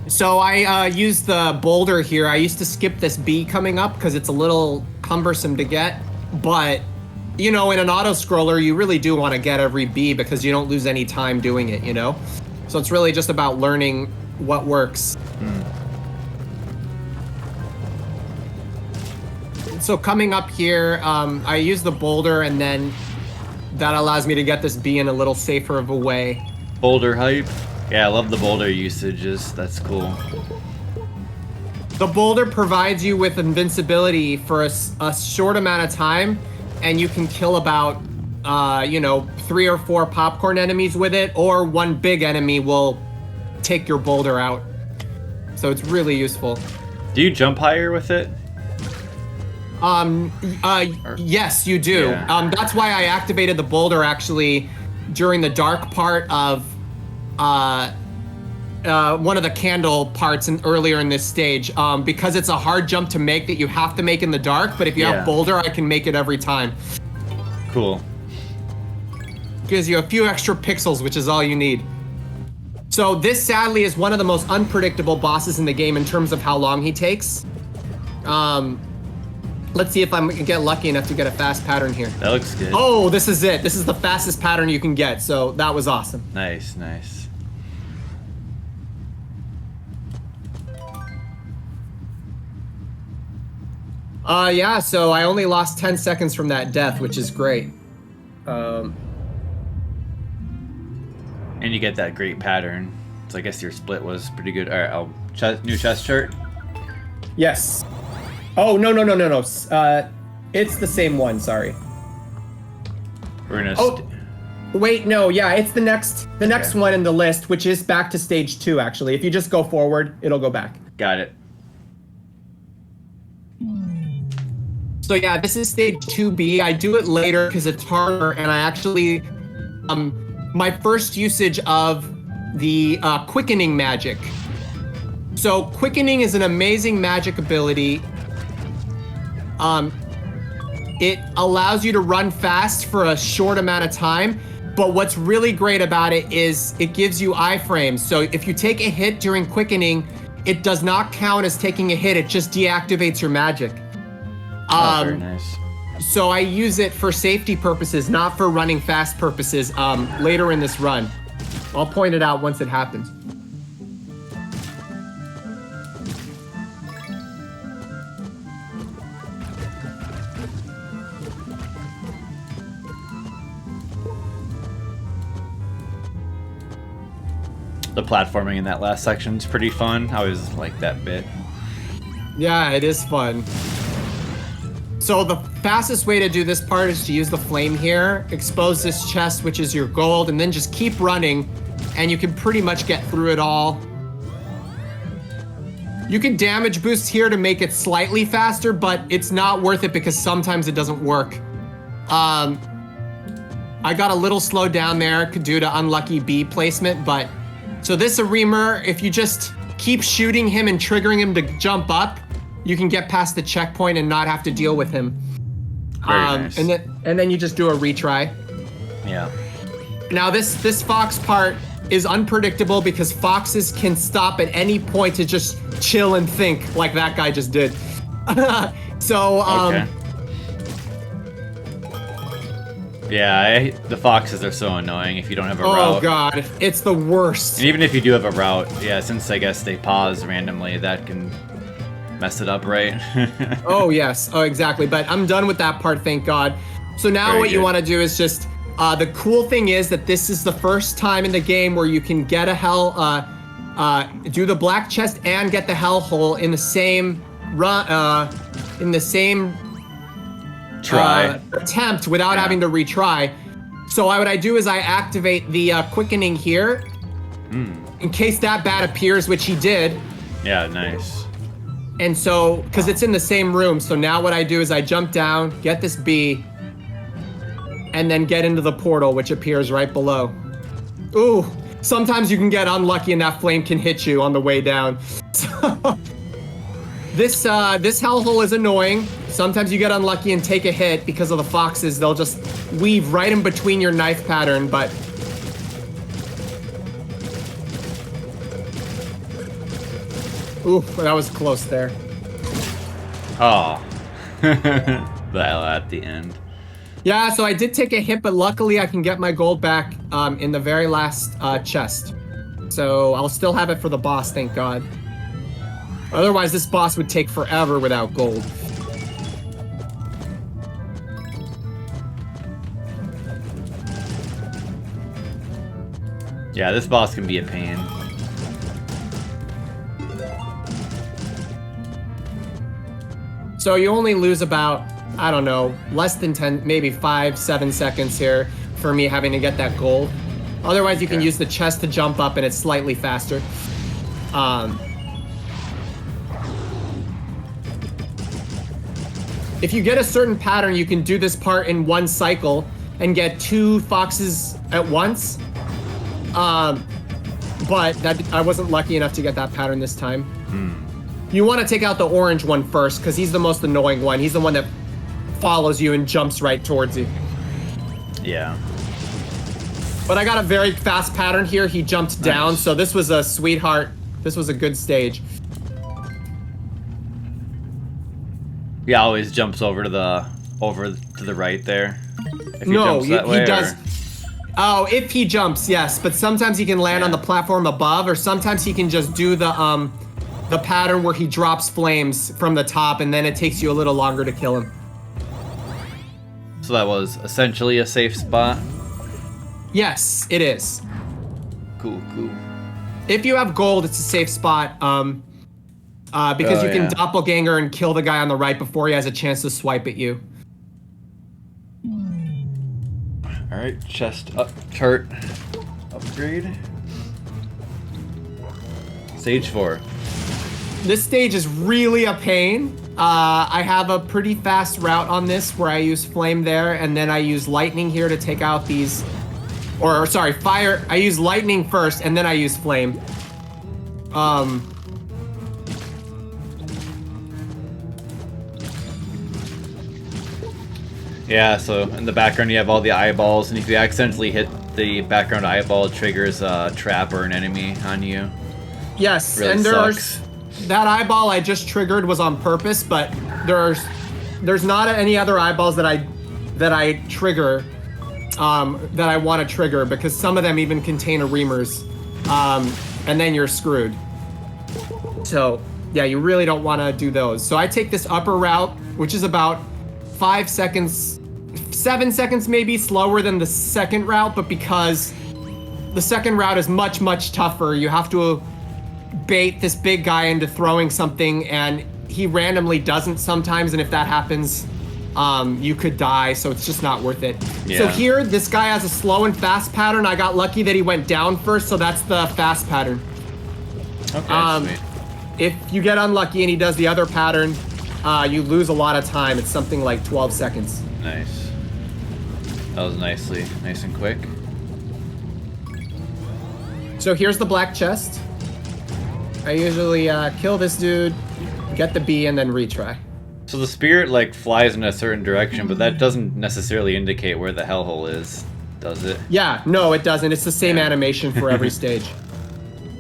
So I used the boulder here. I used to skip this bee coming up because it's a little cumbersome to get. But, in an auto-scroller, you really do want to get every bee because you don't lose any time doing it, So it's really just about learning what works. So coming up here, I use the boulder and then that allows me to get this bee in a little safer of a way. Boulder hype. Yeah, I love the boulder usages. That's cool. The boulder provides you with invincibility for a short amount of time, and you can kill about, 3 or 4 popcorn enemies with it, or one big enemy will take your boulder out. So it's really useful. Do you jump higher with it? Yes, you do. Yeah. That's why I activated the boulder actually during the dark part of one of the candle parts earlier in this stage, because it's a hard jump to make that you have to make in the dark, but if you have boulder, I can make it every time. Cool. Gives you a few extra pixels, which is all you need. So this sadly is one of the most unpredictable bosses in the game in terms of how long he takes. Let's see if I can get lucky enough to get a fast pattern here. That looks good. Oh, this is it. This is the fastest pattern you can get, so that was awesome. Nice, nice. Yeah, so I only lost 10 seconds from that death, which is great. And you get that great pattern. So I guess your split was pretty good. All right, new chest shirt. Yes. Oh, no. It's the same one, sorry. We're gonna... Oh, wait, no, yeah, it's the next one in the list, which is back to stage 2, actually. If you just go forward, it'll go back. Got it. So yeah, this is stage 2B. I do it later because it's harder, and I actually, my first usage of the quickening magic. So quickening is an amazing magic ability. It allows you to run fast for a short amount of time, but what's really great about it is it gives you iframes. So if you take a hit during quickening, it does not count as taking a hit, it just deactivates your magic. Very nice. So I use it for safety purposes, not for running fast purposes, later in this run. I'll point it out once it happens. The platforming in that last section is pretty fun. I always like that bit. Yeah, it is fun. So the fastest way to do this part is to use the flame here, expose this chest, which is your gold, and then just keep running, and you can pretty much get through it all. You can damage boost here to make it slightly faster, but it's not worth it because sometimes it doesn't work. I got a little slowed down there due to unlucky B placement, but so this Aremer, if you just keep shooting him and triggering him to jump up, you can get past the checkpoint and not have to deal with him. Very nice. And then you just do a retry. Yeah. Now this fox part is unpredictable because foxes can stop at any point to just chill and think like that guy just did. So okay. Yeah, the foxes are so annoying if you don't have a route. Oh god, it's the worst. And even if you do have a route, yeah, since I guess they pause randomly, that can mess it up, right? Oh yes, oh exactly. But I'm done with that part, thank God. So now Very what you good. want to do is just, the cool thing is that this is the first time in the game where you can get a hell, do the black chest and get the hell hole in the same run, in the same attempt without having to retry. So what I do is I activate the quickening here in case that bat appears, which he did. Yeah, nice. And so, because it's in the same room, so now what I do is I jump down, get this B, and then get into the portal, which appears right below. Ooh, sometimes you can get unlucky and that flame can hit you on the way down. So, this hellhole is annoying. Sometimes you get unlucky and take a hit because of the foxes. They'll just weave right in between your knife pattern, but... Ooh, that was close there. Oh. That at the end. Yeah, so I did take a hit, but luckily I can get my gold back in the very last chest. So I'll still have it for the boss, thank God. Otherwise, this boss would take forever without gold. Yeah, this boss can be a pain. So you only lose about, I don't know, less than 10, maybe 5-7 seconds here for me having to get that gold. Otherwise, you can use the chest to jump up and it's slightly faster. If you get a certain pattern, you can do this part in one cycle and get 2 foxes at once. But I wasn't lucky enough to get that pattern this time. You want to take out the orange one first, because he's the most annoying one. He's the one that follows you and jumps right towards you. Yeah. But I got a very fast pattern here. He jumped down, so this was a sweetheart. This was a good stage. He always jumps over to the right there. If he No, jumps that he way, does. or- Oh, if he jumps, yes. But sometimes he can land on the platform above, or sometimes he can just do the the pattern where he drops flames from the top, and then it takes you a little longer to kill him. So that was essentially a safe spot? Yes, it is. Cool, cool. If you have gold, it's a safe spot. Because you can doppelganger and kill the guy on the right before he has a chance to swipe at you. Alright, chest up, chart upgrade. Stage 4. This stage is really a pain. I have a pretty fast route on this where I use flame there, and then I use lightning here to take out these, or sorry, fire. I use lightning first, and then I use flame. Yeah, so in the background you have all the eyeballs, and if you accidentally hit the background eyeball, it triggers a trap or an enemy on you. Yes, Really and sucks. that eyeball I just triggered was on purpose, but there's not any other eyeballs that I trigger that I want to trigger, because some of them even contain a reamers, and then you're screwed. So yeah, you really don't want to do those. So I take this upper route, which is about 5 seconds, 7 seconds maybe slower than the second route, but because the second route is much, much tougher, you have to bait this big guy into throwing something, and he randomly doesn't sometimes, and if that happens, you could die, so it's just not worth it. Yeah. So here, this guy has a slow and fast pattern. I got lucky that he went down first, so that's the fast pattern. Okay, sweet. If you get unlucky and he does the other pattern, you lose a lot of time. It's something like 12 seconds. Nice. That was nice and quick. So here's the black chest. I usually kill this dude, get the B, and then retry. So the spirit like flies in a certain direction, but that doesn't necessarily indicate where the hellhole is, does it? Yeah, no, it doesn't. It's the same animation for every stage.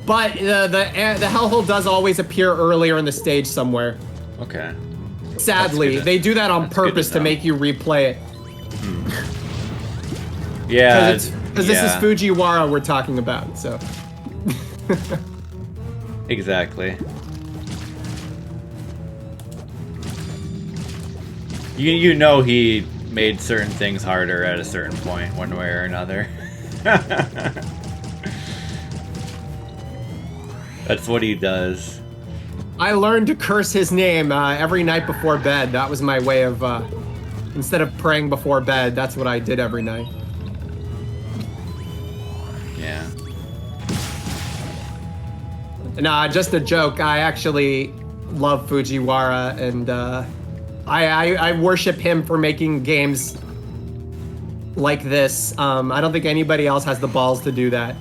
But the hellhole does always appear earlier in the stage somewhere. Okay. Sadly, they do that on purpose to make you replay it. Yeah. Because this is Fujiwara we're talking about, so. Exactly. You know he made certain things harder at a certain point, one way or another. That's what he does. I learned to curse his name every night before bed. That was my way of, instead of praying before bed, that's what I did every night. Yeah. Nah, just a joke. I actually love Fujiwara, and I worship him for making games like this. I don't think anybody else has the balls to do that.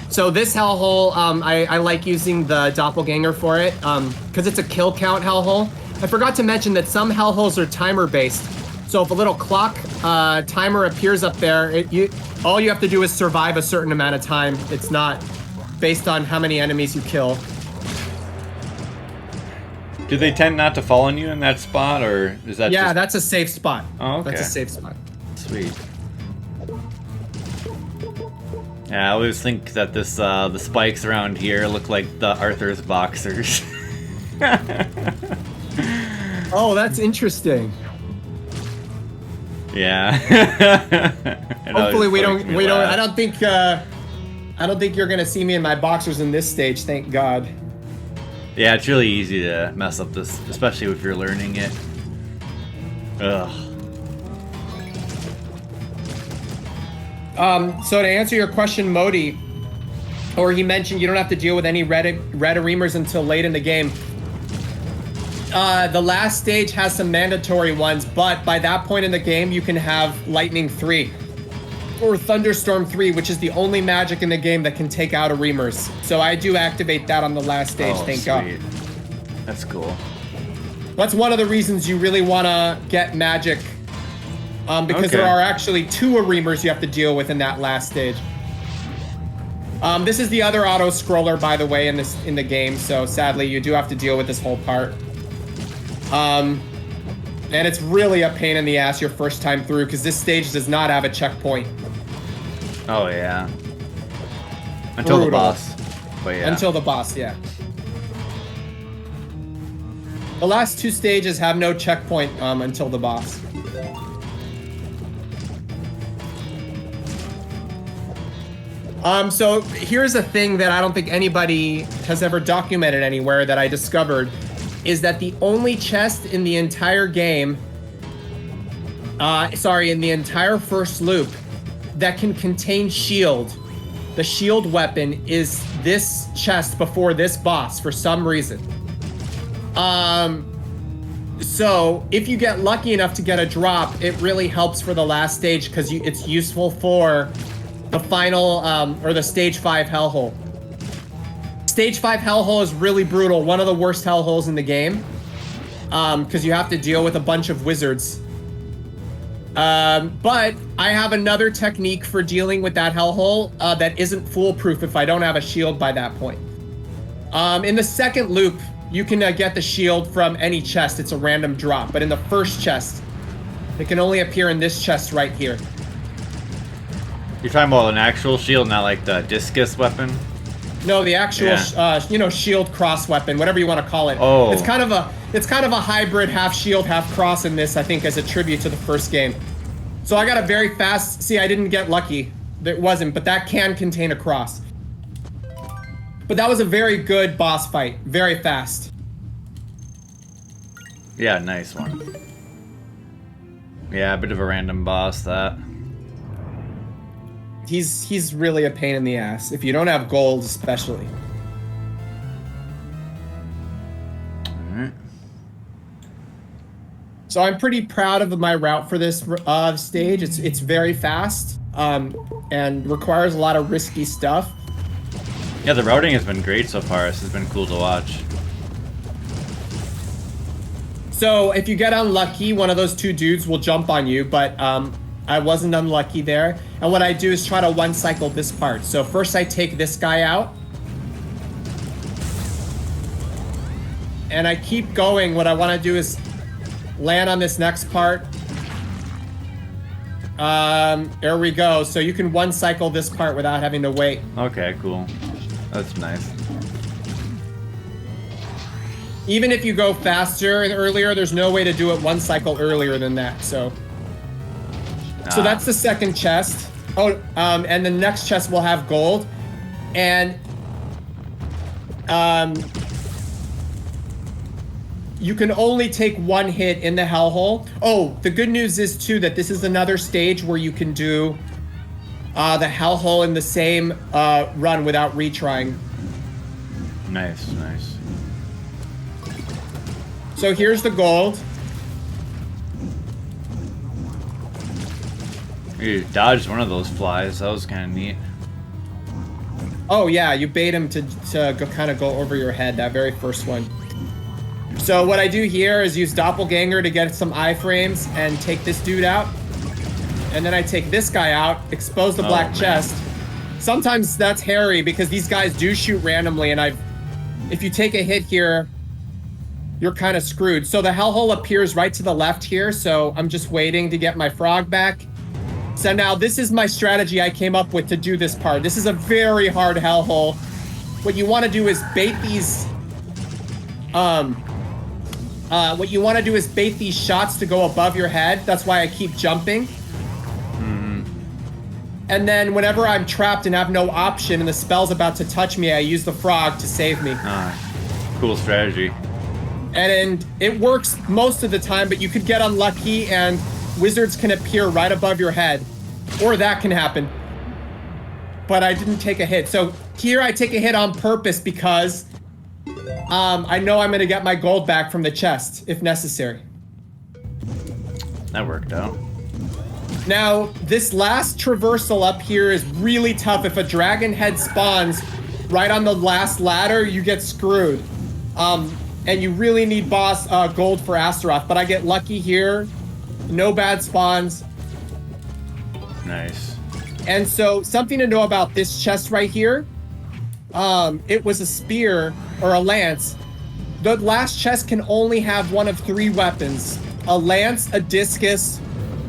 So this hellhole, I like using the doppelganger for it, because it's a kill count hellhole. I forgot to mention that some hellholes are timer based. So if a little clock timer appears up there, all you have to do is survive a certain amount of time. It's not based on how many enemies you kill. Do they tend not to fall on you in that spot, or is that Yeah, just... that's a safe spot. Oh, okay. That's a safe spot. Sweet. Yeah, I always think that this the spikes around here look like the Arthur's boxers. Oh, that's interesting. Yeah. Hopefully we don't I don't think you're gonna see me in my boxers in this stage, thank God. Yeah, it's really easy to mess up this, especially if you're learning it. Ugh. So to answer your question, Modi, or he mentioned you don't have to deal with any red reamers until late in the game. The last stage has some mandatory ones, but by that point in the game, you can have Lightning 3 or Thunderstorm 3, which is the only magic in the game that can take out a reamers. So I do activate that on the last stage, thank God. That's cool. That's one of the reasons you really want to get magic, because there are actually 2 reamers you have to deal with in that last stage. This is the other auto scroller, by the way, in the game. So sadly, you do have to deal with this whole part. And it's really a pain in the ass your first time through, because this stage does not have a checkpoint. Oh yeah. Until the boss. But yeah. Until the boss, yeah. The last 2 stages have no checkpoint until the boss. So here's a thing that I don't think anybody has ever documented anywhere that I discovered, is that the only chest in the entire game, in the entire first loop, that can contain shield, the shield weapon, is this chest before this boss for some reason. So if you get lucky enough to get a drop, it really helps for the last stage because it's useful for the final, or the stage 5 hellhole. Stage 5 hellhole is really brutal, one of the worst hellholes in the game, because you have to deal with a bunch of wizards. But I have another technique for dealing with that hellhole that isn't foolproof if I don't have a shield by that point. In the second loop, you can get the shield from any chest. It's a random drop. But in the first chest, it can only appear in this chest right here. You're talking about an actual shield, not like the discus weapon? No, the actual, shield cross weapon, whatever you want to call it. Oh. It's kind of a hybrid, half shield, half cross in this, I think, as a tribute to the first game. So I got a very fast, see, I didn't get lucky. It wasn't, but that can contain a cross. But that was a very good boss fight, very fast. Yeah, nice one. Yeah, a bit of a random boss, that. He's really a pain in the ass, if you don't have gold especially. Alright. So I'm pretty proud of my route for this stage. It's very fast and requires a lot of risky stuff. Yeah, the routing has been great so far. This has been cool to watch. So if you get unlucky, one of those 2 dudes will jump on you, but I wasn't unlucky there. And what I do is try to one-cycle this part. So first I take this guy out. And I keep going. What I want to do is land on this next part. There we go. So you can one-cycle this part without having to wait. Okay, cool. That's nice. Even if you go faster and earlier, there's no way to do it one cycle earlier than that. So that's the second chest. Oh, and the next chest will have gold. And you can only take 1 hit in the hellhole. Oh, the good news is too that this is another stage where you can do the hellhole in the same run without retrying. Nice, nice. So here's the gold. You dodged one of those flies. That was kind of neat. Oh yeah, you bait him to kind of go over your head, that very first one. So what I do here is use Doppelganger to get some iframes and take this dude out. And then I take this guy out, expose the black chest. Sometimes that's hairy because these guys do shoot randomly, and if you take a hit here, you're kind of screwed. So the hellhole appears right to the left here, so I'm just waiting to get my frog back. So now this is my strategy I came up with to do this part. This is a very hard hellhole. What you want to do is bait these shots to go above your head. That's why I keep jumping. And then whenever I'm trapped and have no option and the spell's about to touch me, I use the frog to save me. Cool strategy. And it works most of the time, but you could get unlucky and wizards can appear right above your head. Or that can happen. But I didn't take a hit. So here I take a hit on purpose because I know I'm going to get my gold back from the chest if necessary. That worked out. Now, this last traversal up here is really tough. If a dragon head spawns right on the last ladder, you get screwed. And you really need boss gold for Astaroth, but I get lucky here. No bad spawns. Nice. And so something to know about this chest right here. It was a spear or a lance. The last chest can only have one of 3 weapons. A lance, a discus,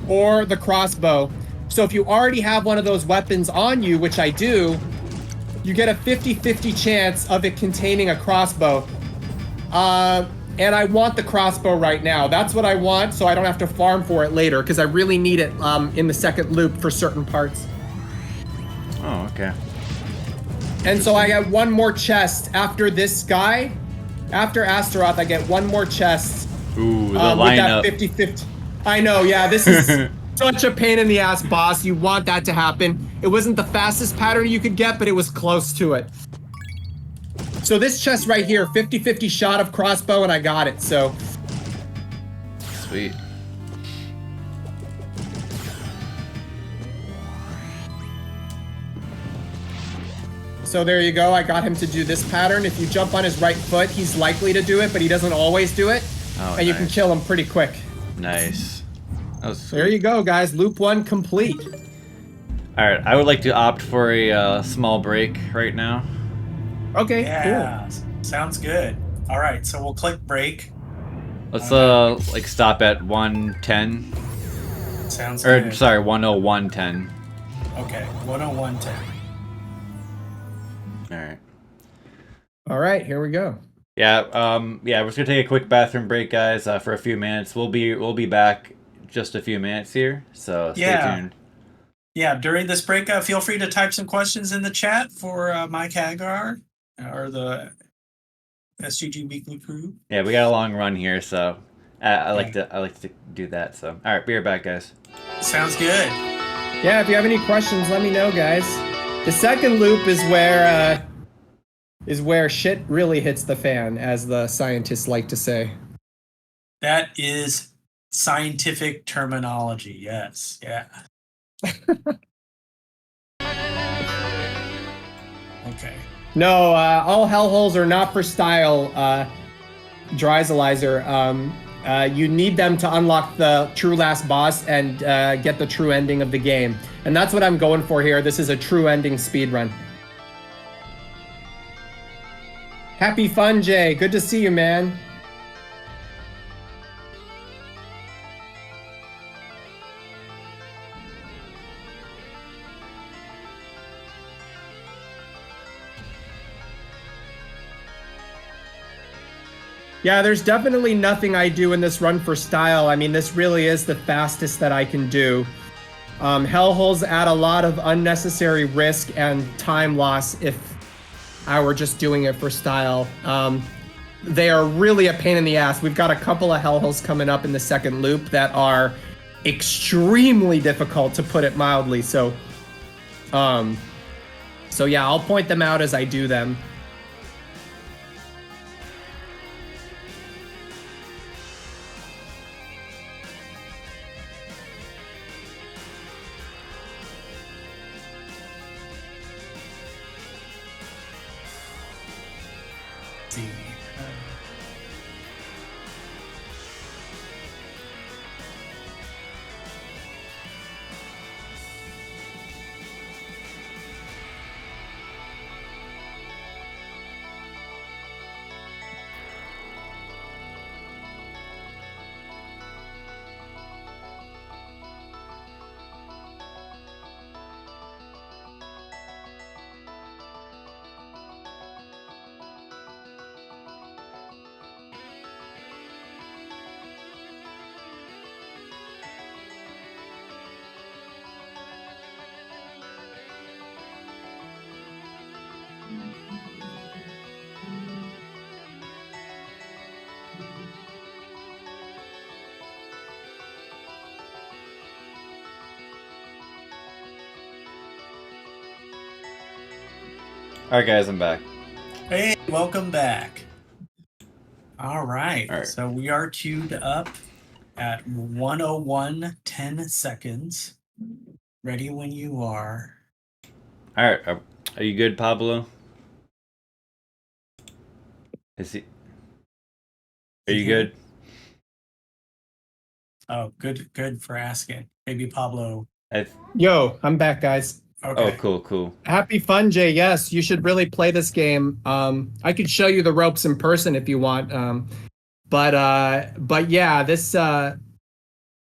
or the crossbow. So if you already have one of those weapons on you, which I do, you get a 50-50 chance of it containing a crossbow. And I want the crossbow right now. That's what I want, so I don't have to farm for it later, because I really need it in the second loop for certain parts. Oh, okay. And so I have one more chest after this guy. After Astaroth, I get one more chest. Ooh, the lineup. lineup. With that 50-50. I know, yeah, this is such a pain in the ass, boss. You want that to happen. It wasn't the fastest pattern you could get, but it was close to it. So this chest right here, 50-50 shot of crossbow, and I got it, so. Sweet. So there you go, I got him to do this pattern. If you jump on his right foot, he's likely to do it, but he doesn't always do it. Oh, and you can kill him pretty quick. Nice. That was sweet. There you go, guys. Loop 1 complete. Alright, I would like to opt for a small break right now. Okay, Yeah, sounds good. All right, so we'll click break. Let's like stop at 110. Sounds Or good. sorry, 10110. Okay, 101.10. Alright. All right, here we go. Yeah, yeah, we're just gonna take a quick bathroom break, guys, for a few minutes. We'll be back just a few minutes here, so stay tuned. Yeah, during this break, feel free to type some questions in the chat for Mike Haggar or the SGG Weekly crew. Yeah, we got a long run here, so I like to do that. So, all right, be right back, guys. Sounds good. Yeah, if you have any questions, let me know, guys. The second loop is where shit really hits the fan, as the scientists like to say. That is scientific terminology. Yes. Yeah. Okay. No, all hellholes are not for style, Dryzalizer. You need them to unlock the true last boss and get the true ending of the game. And that's what I'm going for here. This is a true ending speedrun. Happy fun, Jay. Good to see you, man. Yeah, there's definitely nothing I do in this run for style. I mean, this really is the fastest that I can do. Hellholes add a lot of unnecessary risk and time loss if I were just doing it for style. They are really a pain in the ass. We've got a couple of hellholes coming up in the second loop that are extremely difficult, to put it mildly. So yeah, I'll point them out as I do them. All right, guys, I'm back. Hey, welcome back. All right. All right. So we are queued up at 101.10 seconds. Ready when you are. All right, are you good, Pablo? Is he? Are you good? Oh, good for asking. Maybe Pablo. Yo, I'm back, guys. Okay. Oh, cool. Happy fun, Jay. Yes, you should really play this game. I could show you the ropes in person if you want. But yeah, this I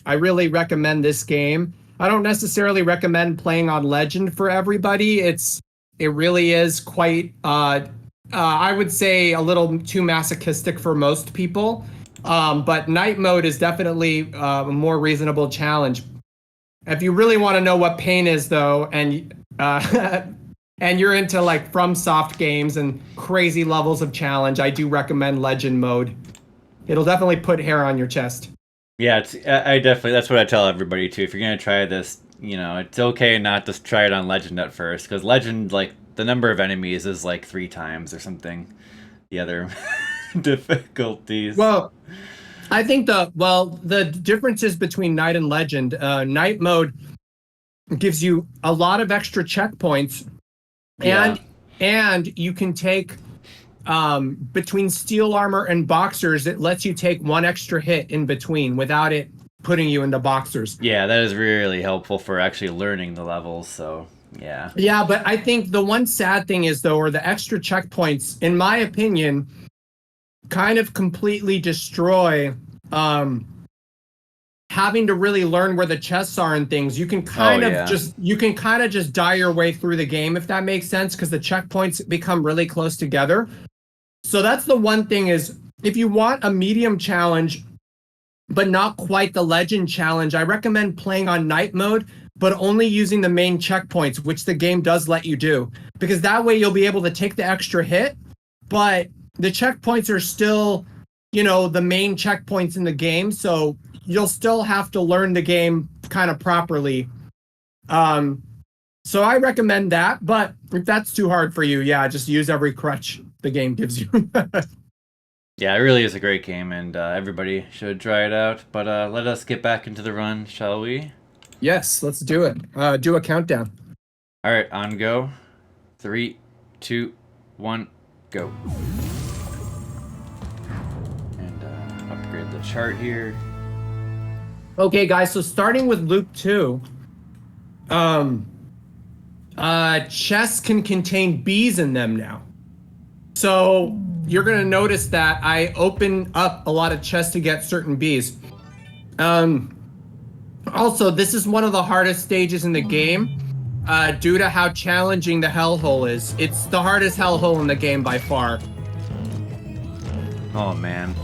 really recommend this game. I don't necessarily recommend playing on Legend for everybody. It really is quite I would say a little too masochistic for most people. But night mode is definitely a more reasonable challenge. If you really want to know what pain is, though, and and you're into like FromSoft games and crazy levels of challenge, I do recommend Legend mode. It'll definitely put hair on your chest. Yeah, I definitely, that's what I tell everybody too. If you're gonna try this, it's okay not to try it on Legend at first, because Legend, like, the number of enemies is like 3 times or something the other difficulties. Well, I think the differences between Night and Legend, Night mode gives you a lot of extra checkpoints, and you can take between steel armor and boxers, it lets you take 1 extra hit in between without it putting you into boxers. Yeah, that is really helpful for actually learning the levels, so yeah. Yeah, but I think the one sad thing is, though, or the extra checkpoints, in my opinion, kind of completely destroy having to really learn where the chests are and things. You can kind of just die your way through the game, if that makes sense, because the checkpoints become really close together. So that's the one thing, is if you want a medium challenge but not quite the Legend challenge, I recommend playing on night mode, but only using the main checkpoints, which the game does let you do, because that way you'll be able to take the extra hit, but the checkpoints are still, the main checkpoints in the game, so you'll still have to learn the game kind of properly. So I recommend that, but if that's too hard for you, yeah, just use every crutch the game gives you. Yeah, it really is a great game, and everybody should try it out. But let us get back into the run, shall we? Yes, let's do it. Do a countdown. All right, on go. 3, 2, 1, go. And upgrade the chart here. Okay, guys, so starting with loop 2, chests can contain bees in them now. So you're going to notice that I open up a lot of chests to get certain bees. Also, this is one of the hardest stages in the game due to how challenging the hellhole is. It's the hardest hellhole in the game by far. Oh, man.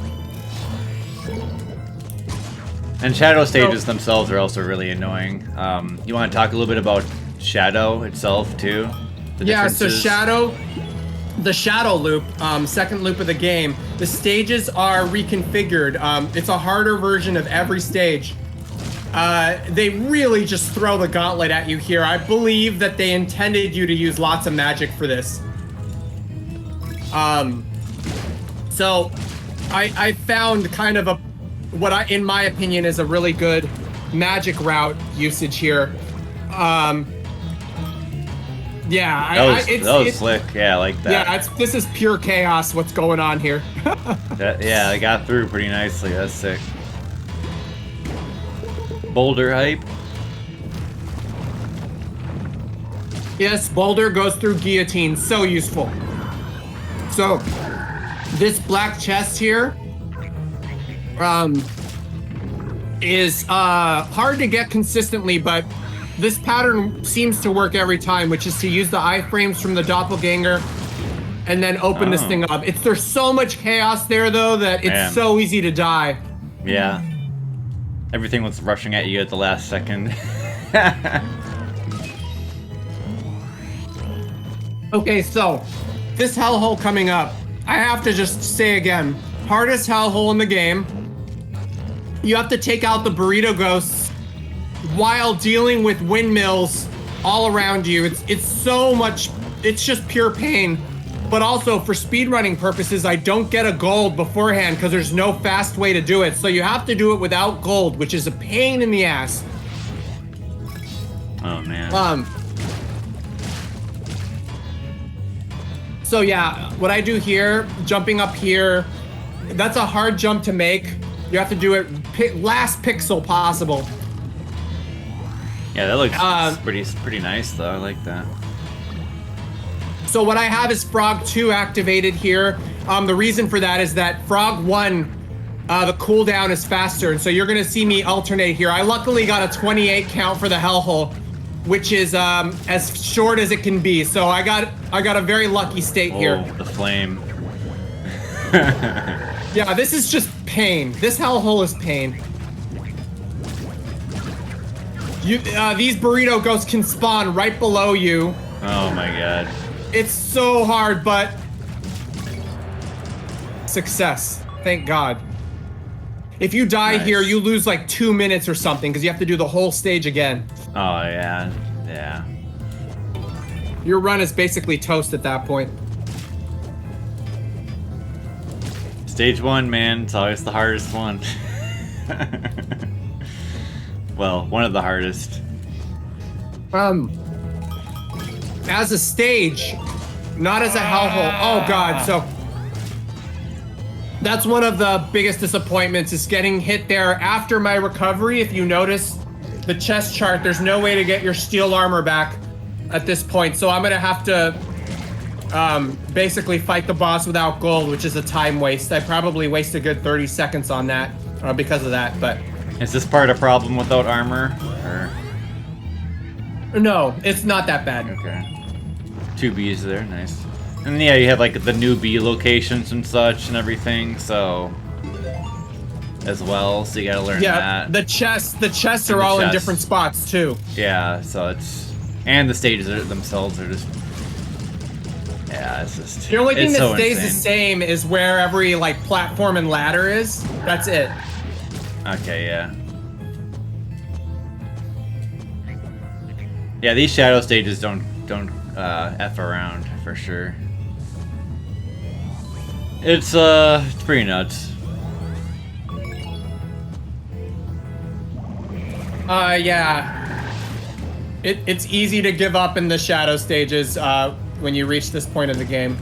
And shadow stages themselves are also really annoying. You want to talk a little bit about shadow itself, too? Yeah, so the shadow loop, second loop of the game, the stages are reconfigured. It's a harder version of every stage. They really just throw the gauntlet at you here. I believe that they intended you to use lots of magic for this. So I found kind of in my opinion, is a really good magic route usage here. Yeah, that was slick. Yeah, I like that. Yeah, this is pure chaos. What's going on here? Yeah, I got through pretty nicely. That's sick. Boulder hype. Yes, boulder goes through guillotine. So useful. So this black chest here is hard to get consistently, but this pattern seems to work every time, which is to use the iframes from the doppelganger and then open this thing up. There's so much chaos there, though, that it's so easy to die. Yeah. Everything was rushing at you at the last second. Okay, so this hellhole coming up, I have to just say again, hardest hellhole in the game. You have to take out the burrito ghosts while dealing with windmills all around you. It's so much, it's just pure pain. But also for speedrunning purposes, I don't get a gold beforehand because there's no fast way to do it. So you have to do it without gold, which is a pain in the ass. Oh man. So yeah, what I do here, jumping up here, that's a hard jump to make. You have to do it last pixel possible. Yeah, that looks pretty nice though. I like that. So what I have is Frog 2 activated here. The reason for that is that Frog 1, the cooldown is faster, and so you're gonna see me alternate here. I luckily got a 28 count for the hellhole. which is as short as it can be. So I got a very lucky state here. The flame. Yeah, this is just pain. This hellhole is pain. These burrito ghosts can spawn right below you. Oh my god. It's so hard, but success. Thank God. If you die here, you lose like 2 minutes or something because you have to do the whole stage again. Oh yeah, yeah. Your run is basically toast at that point. Stage 1, man, it's always the hardest one. Well, one of the hardest. As a stage, not as a hellhole. Oh God, so that's one of the biggest disappointments is getting hit there after my recovery. If you notice the chest chart, there's no way to get your steel armor back at this point. So I'm gonna have to basically fight the boss without gold, which is a time waste. I probably waste a good 30 seconds on that because of that, but. Is this part a problem without armor? Or? No, it's not that bad. Okay. 2 bees there, nice. And yeah, you have like the new bee locations and such and everything, so as well, so you gotta learn that. The chests are all in different spots too. Yeah, so it's and the stages themselves are just it's just the only thing that so stays insane. the same is where every like platform and ladder is. That's it. Okay, yeah. Yeah, these shadow stages don't F around for sure. It's pretty nuts. Yeah. It's easy to give up in the shadow stages when you reach this point of the game.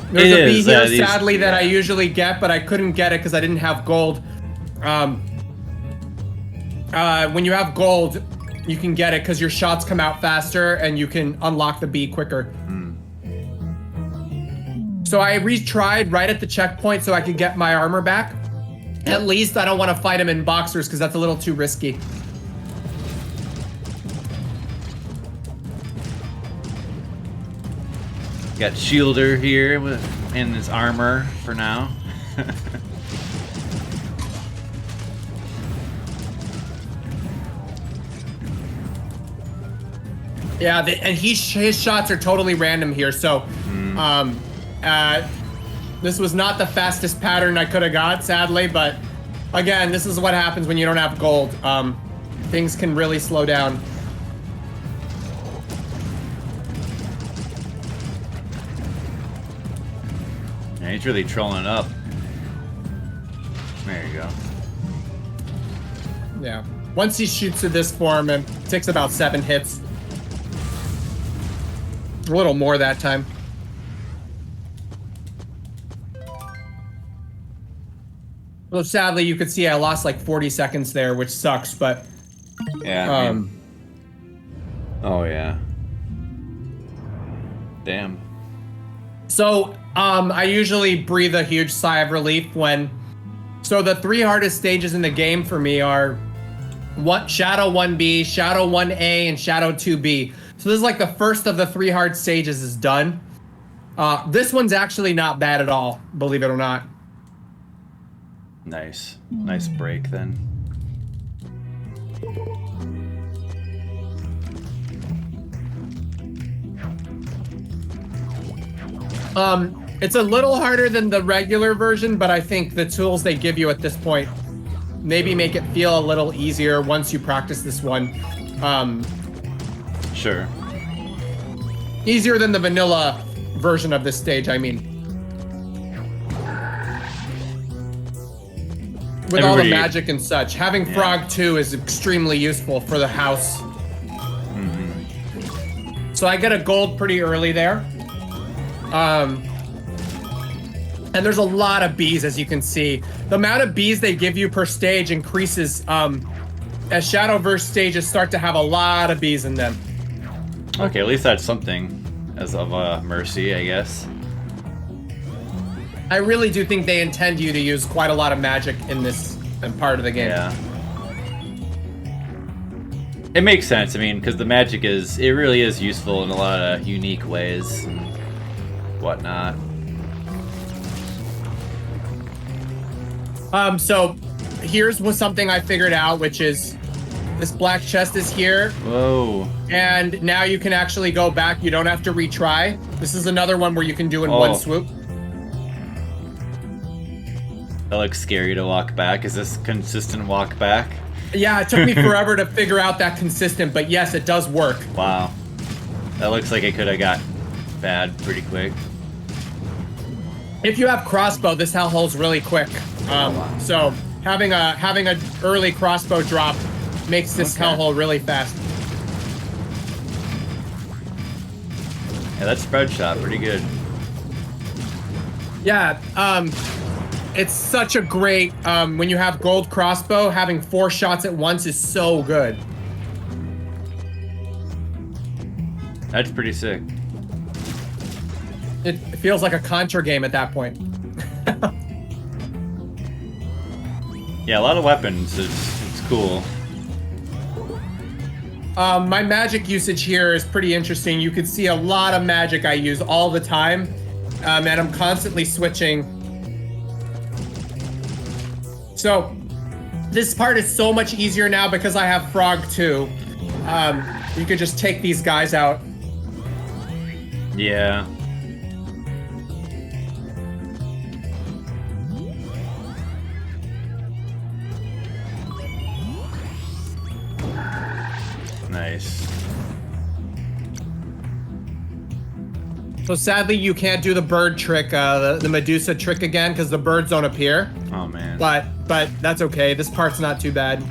There's a bee here, sadly, that I usually get, but I couldn't get it because I didn't have gold. When you have gold, you can get it because your shots come out faster and you can unlock the bee quicker. So I retried right at the checkpoint so I could get my armor back. At least I don't want to fight him in boxers because that's a little too risky. Got Shielder here in his armor for now. Yeah, and his shots are totally random here. So, this was not the fastest pattern I could have got, sadly. But again, this is what happens when you don't have gold. Things can really slow down. Yeah, he's really trolling up. There you go. Yeah. Once he shoots to this form, it takes about 7 hits. A little more that time. Well, sadly, you could see I lost like 40 seconds there, which sucks, but... Yeah. Oh, yeah. Damn. So, I usually breathe a huge sigh of relief when... So the 3 hardest stages in the game for me are Shadow 1B, Shadow 1A, and Shadow 2B. So this is like the first of the 3 hard stages is done. This one's actually not bad at all, believe it or not. Nice. Nice break then. It's a little harder than the regular version, but I think the tools they give you at this point maybe make it feel a little easier once you practice this one. Sure. Easier than the vanilla version of this stage, I mean. With all the magic and such. Having Frog 2 is extremely useful for the house. So I get a gold pretty early there. And there's a lot of bees, as you can see. The amount of bees they give you per stage increases as Shadowverse stages start to have a lot of bees in them. Okay, at least that's something as of mercy, I guess. I really do think they intend you to use quite a lot of magic in this part of the game. Yeah. It makes sense. I mean, because the magic it really is useful in a lot of unique ways and whatnot. So here's something I figured out, which is this black chest is here. Whoa. And now you can actually go back. You don't have to retry. This is another one where you can do in one swoop. That looks scary to walk back. Is this consistent walk back? Yeah, it took me forever to figure out that consistent, but yes, it does work. Wow. That looks like it could have got bad pretty quick. If you have crossbow, this hellhole's really quick. So having a early crossbow drop makes this hellhole really fast. Yeah, that spread shot, pretty good. Yeah, it's such a great, when you have gold crossbow, having 4 shots at once is so good. That's pretty sick. It feels like a Contra game at that point. Yeah, a lot of weapons. It's cool. My magic usage here is pretty interesting. You can see a lot of magic I use all the time, and I'm constantly switching. So this part is so much easier now because I have Frog 2. You could just take these guys out. Yeah. Nice. So sadly, you can't do the bird trick, the Medusa trick again, because the birds don't appear. Oh man. But that's okay. This part's not too bad.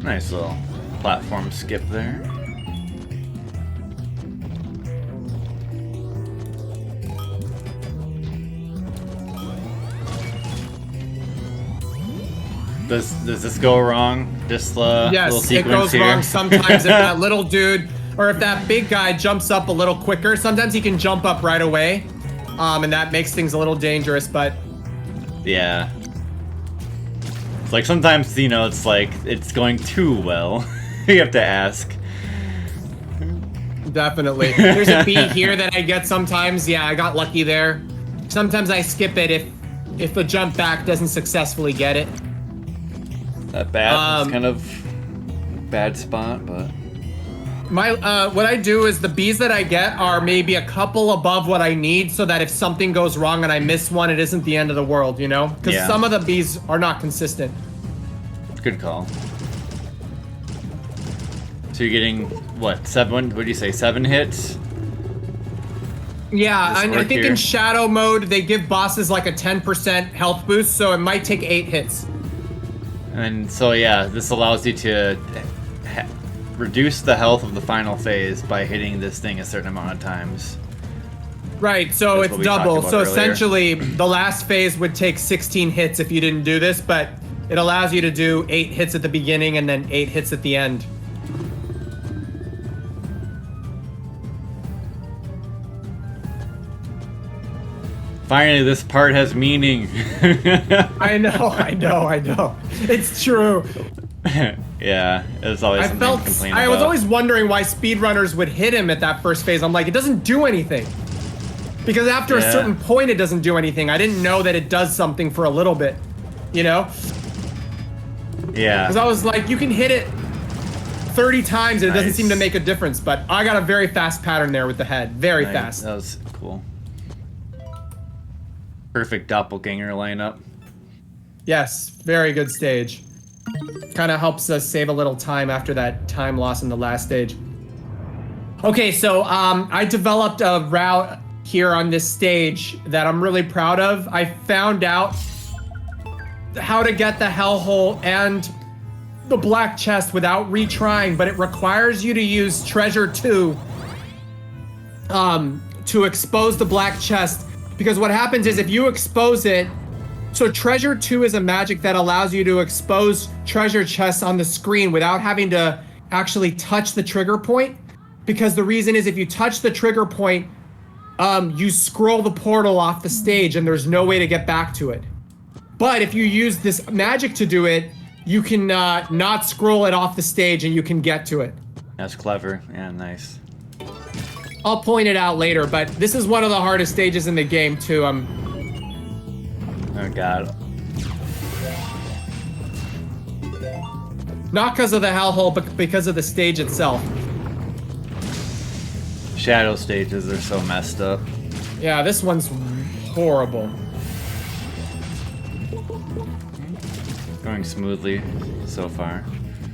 Nice little platform skip there. Does this go wrong? This little Yes, it sequence goes here? wrong sometimes if that little dude or if that big guy jumps up a little quicker. Sometimes he can jump up right away, and that makes things a little dangerous, but... Yeah. It's like sometimes, you know, it's like it's going too well. You have to ask. Definitely. There's a beat here that I get sometimes. Yeah, I got lucky there. Sometimes I skip it if the jump back doesn't successfully get it. That bad. It's kind of bad spot, but what I do is the bees that I get are maybe a couple above what I need, so that if something goes wrong and I miss one, it isn't the end of the world, you know? Because some of the bees are not consistent. Good call. So you're getting what, 7? What do you say, 7 hits? Yeah, I think here? in shadow mode they give bosses like a 10% health boost, so it might take 8 hits. And so yeah, this allows you to reduce the health of the final phase by hitting this thing a certain amount of times. Right, so That's it's what we talked double. about So earlier. essentially, the last phase would take 16 hits if you didn't do this, but it allows you to do 8 hits at the beginning and then 8 hits at the end. Finally, this part has meaning. I know. It's true. Yeah, it was always something to complain about. I was always wondering why speedrunners would hit him at that first phase. I'm like, it doesn't do anything. Because after a certain point, it doesn't do anything. I didn't know that it does something for a little bit, you know? Yeah. Because I was like, you can hit it 30 times and it doesn't seem to make a difference. But I got a very fast pattern there with the head. Very fast. That was cool. Perfect doppelganger lineup. Yes, very good stage. Kind of helps us save a little time after that time loss in the last stage. Okay, so I developed a route here on this stage that I'm really proud of. I found out how to get the hellhole and the black chest without retrying, but it requires you to use treasure 2 to expose the black chest. Because what happens is if you expose it, so treasure 2 is a magic that allows you to expose treasure chests on the screen without having to actually touch the trigger point. Because the reason is if you touch the trigger point, you scroll the portal off the stage and there's no way to get back to it. But if you use this magic to do it, you can not scroll it off the stage and you can get to it. That's clever. Yeah, nice. I'll point it out later, but this is one of the hardest stages in the game too. Oh god. Not because of the hellhole, but because of the stage itself. Shadow stages are so messed up. Yeah, this one's horrible. Going smoothly so far.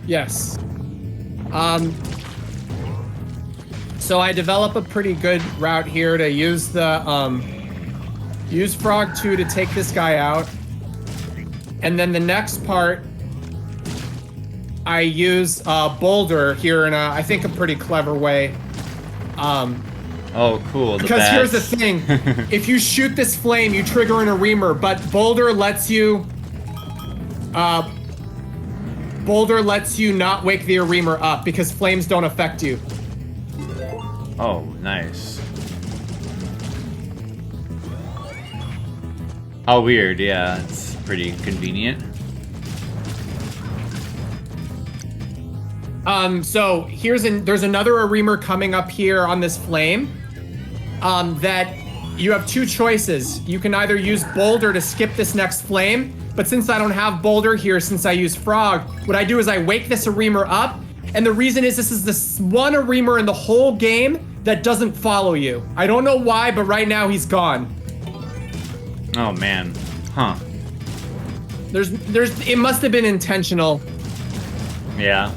Yes. So I develop a pretty good route here to use the use Frog 2 to take this guy out. And then the next part I use Boulder here in I think a pretty clever way. Oh, cool. Because here's the thing. If you shoot this flame, you trigger an Aremer, but Boulder lets you not wake the Aremer up because flames don't affect you. Oh, nice. How weird, yeah. It's pretty convenient. So there's another Aremer coming up here on this flame. That you have two choices. You can either use Boulder to skip this next flame, but since I don't have Boulder here, since I use Frog, what I do is I wake this Aremer up, and the reason is this is the one Aremer in the whole game that doesn't follow you. I don't know why, but right now he's gone. Oh man. Huh. It must have been intentional. Yeah.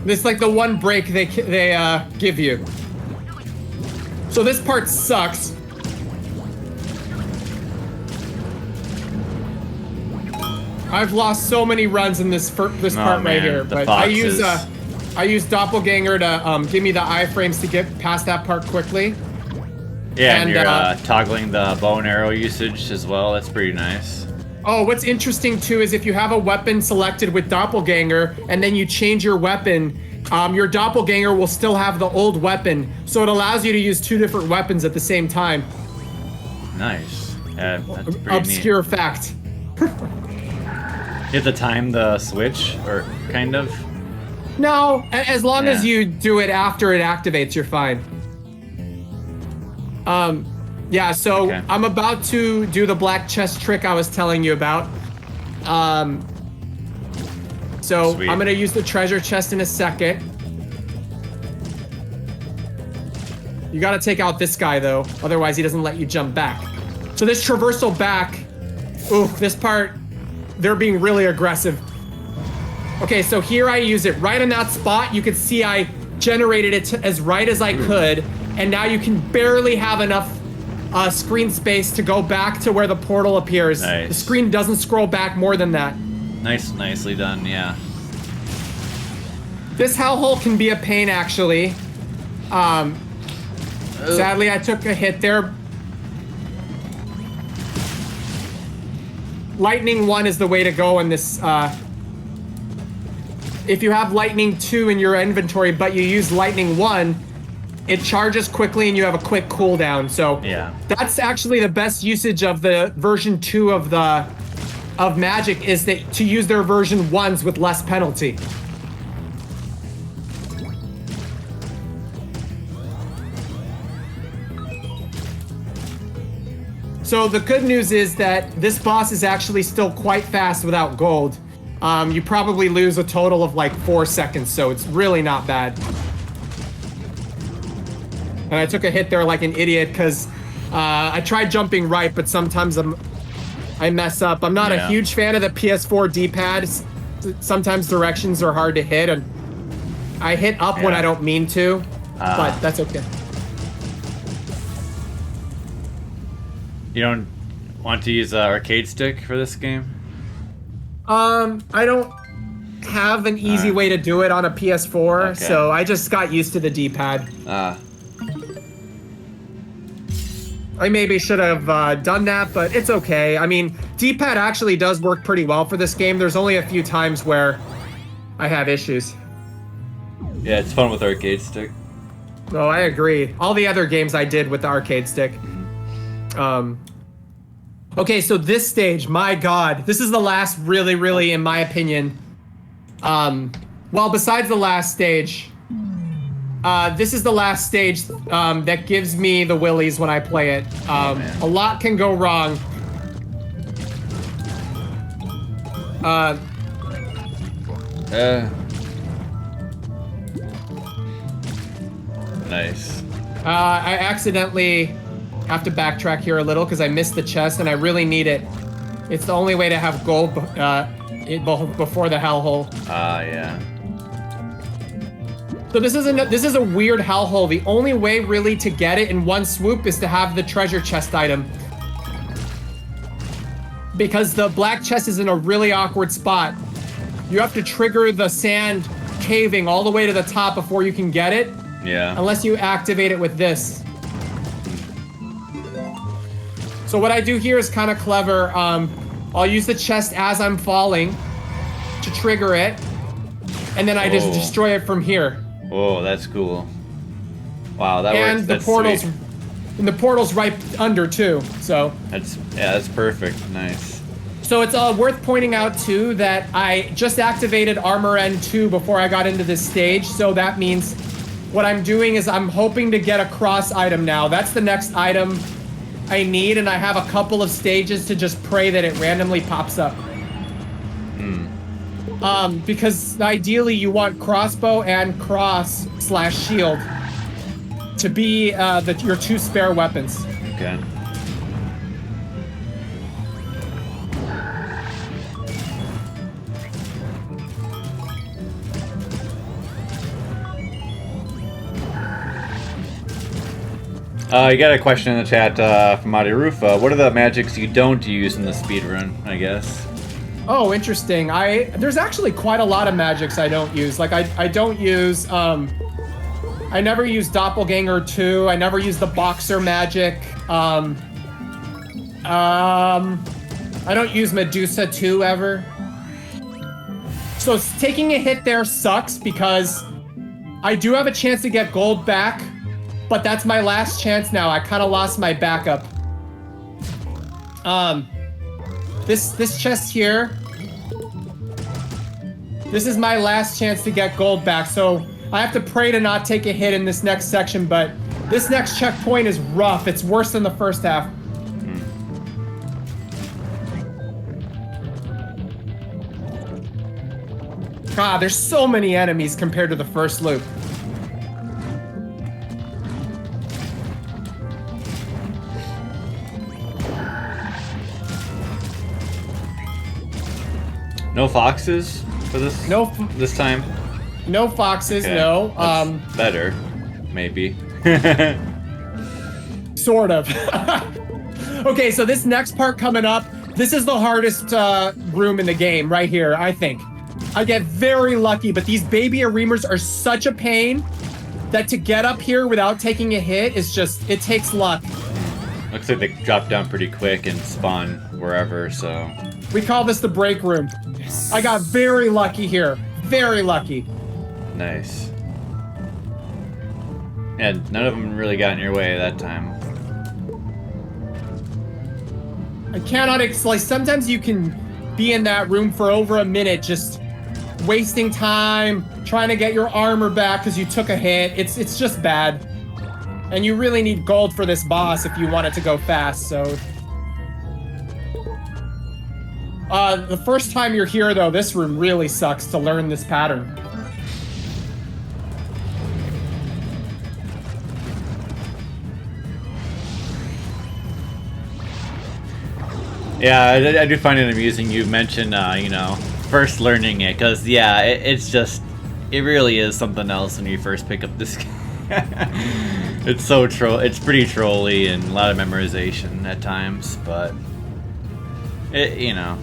It's like the one break they give you. So this part sucks. I've lost so many runs in this part right here, but I use Doppelganger to give me the iframes to get past that part quickly. Yeah, and you're toggling the bow and arrow usage as well. That's pretty nice. Oh, what's interesting too is if you have a weapon selected with Doppelganger and then you change your weapon, your Doppelganger will still have the old weapon, so it allows you to use two different weapons at the same time. Nice. Yeah, that's pretty Obscure neat. fact. You have to time the switch, or kind of? No, as long as you do it after it activates, you're fine. Yeah, so okay. I'm about to do the black chest trick I was telling you about. So Sweet. I'm gonna use the treasure chest in a second. You gotta take out this guy though, otherwise he doesn't let you jump back. So this traversal back, ooh, this part, they're being really aggressive. Okay, so here I use it right in that spot. You can see I generated it as right as I could, and now you can barely have enough screen space to go back to where the portal appears. Nice. The screen doesn't scroll back more than that. Nicely done, yeah. This hellhole can be a pain, actually. Sadly, I took a hit there. Lightning 1 is the way to go in this. If you have Lightning 2 in your inventory, but you use Lightning 1, it charges quickly and you have a quick cooldown. So Yeah. that's actually the best usage of the version 2 of Magic, is that to use their version 1s with less penalty. So the good news is that this boss is actually still quite fast without gold. You probably lose a total of like 4 seconds, so it's really not bad. And I took a hit there like an idiot because I tried jumping right, but sometimes I mess up. I'm not a huge fan of the PS4 D-pad. Sometimes directions are hard to hit, and I hit up when I don't mean to, but that's okay. You don't want to use an arcade stick for this game? I don't have an easy way to do it on a PS4, so I just got used to the D-pad. I maybe should have done that, but it's okay. I mean, D-pad actually does work pretty well for this game. There's only a few times where I have issues. Yeah, it's fun with arcade stick. Oh, I agree. All the other games I did with the arcade stick. Okay, so this stage, my God, this is the last really, in my opinion. Well, besides the last stage, this is the last stage that gives me the willies when I play it. A lot can go wrong. Nice. I accidentally have to backtrack here a little because I missed the chest and I really need it. It's the only way to have gold before the hellhole. Yeah. So this is a weird hellhole. The only way really to get it in one swoop is to have the treasure chest item. Because the black chest is in a really awkward spot. You have to trigger the sand caving all the way to the top before you can get it. Yeah. Unless you activate it with this. So what I do here is kind of clever. I'll use the chest as I'm falling to trigger it. And then I just destroy it from here. Oh, that's cool. Wow, that works. And the portal's sweet. And the portal's right under too. So that's perfect. Nice. So it's worth pointing out too that I just activated Armor End 2 before I got into this stage. So that means what I'm doing is I'm hoping to get a cross item now. That's the next item I need, and I have a couple of stages to just pray that it randomly pops up. Because ideally you want crossbow and cross/shield to be your two spare weapons. Okay. You got a question in the chat from Adi Rufa. What are the magics you don't use in the speedrun, I guess? Oh, interesting. There's actually quite a lot of magics I don't use. Like I don't use I never use Doppelganger 2. I never use the boxer magic. I don't use Medusa 2 ever. So taking a hit there sucks because I do have a chance to get gold back, but that's my last chance now. I kind of lost my backup. This chest here, this is my last chance to get gold back, so I have to pray to not take a hit in this next section, but this next checkpoint is rough. It's worse than the first half. God, there's so many enemies compared to the first loop. No foxes for this? No, this time? No foxes, Okay. no. That's better, maybe. Sort of. Okay, so this next part coming up, this is the hardest room in the game right here, I think. I get very lucky, but these baby Areemers are such a pain that to get up here without taking a hit is just, it takes luck. Looks like they drop down pretty quick and spawn wherever, so... We call this the break room. Yes. I got very lucky here. Very lucky. Nice. And none of them really got in your way that time. I cannot, like, sometimes you can be in that room for over a minute just wasting time, trying to get your armor back because you took a hit. It's just bad. And you really need gold for this boss if you want it to go fast, so... the first time you're here, though, this room really sucks to learn this pattern. Yeah, I do find it amusing you mentioned, you know, first learning it, because, yeah, it's just, it really is something else when you first pick up this game. It's it's pretty trolly and a lot of memorization at times, but, you know.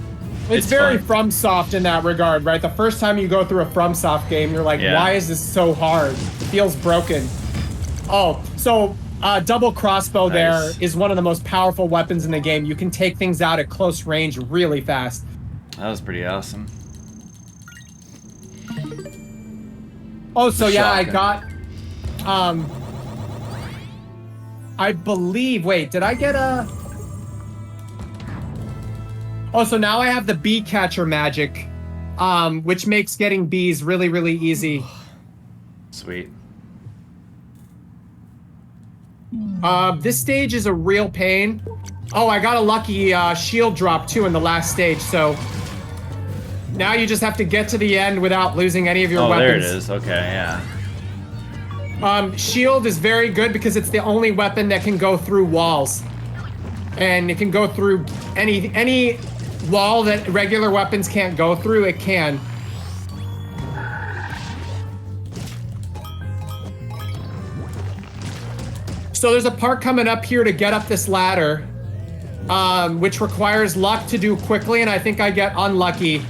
It's very FromSoft in that regard, right? The first time you go through a FromSoft game, you're like, why is this so hard? It feels broken. Oh, so double crossbow there is one of the most powerful weapons in the game. You can take things out at close range really fast. That was pretty awesome. Oh, so yeah, I got... I believe... Wait, did I get a... Oh, so now I have the bee catcher magic, which makes getting bees really, really easy. Sweet. This stage is a real pain. Oh, I got a lucky shield drop too in the last stage, so now you just have to get to the end without losing any of your weapons. Oh, there it is. Okay, yeah. Shield is very good because it's the only weapon that can go through walls. And it can go through any wall that regular weapons can't go through, it can. So there's a part coming up here to get up this ladder, which requires luck to do quickly, and I think I get unlucky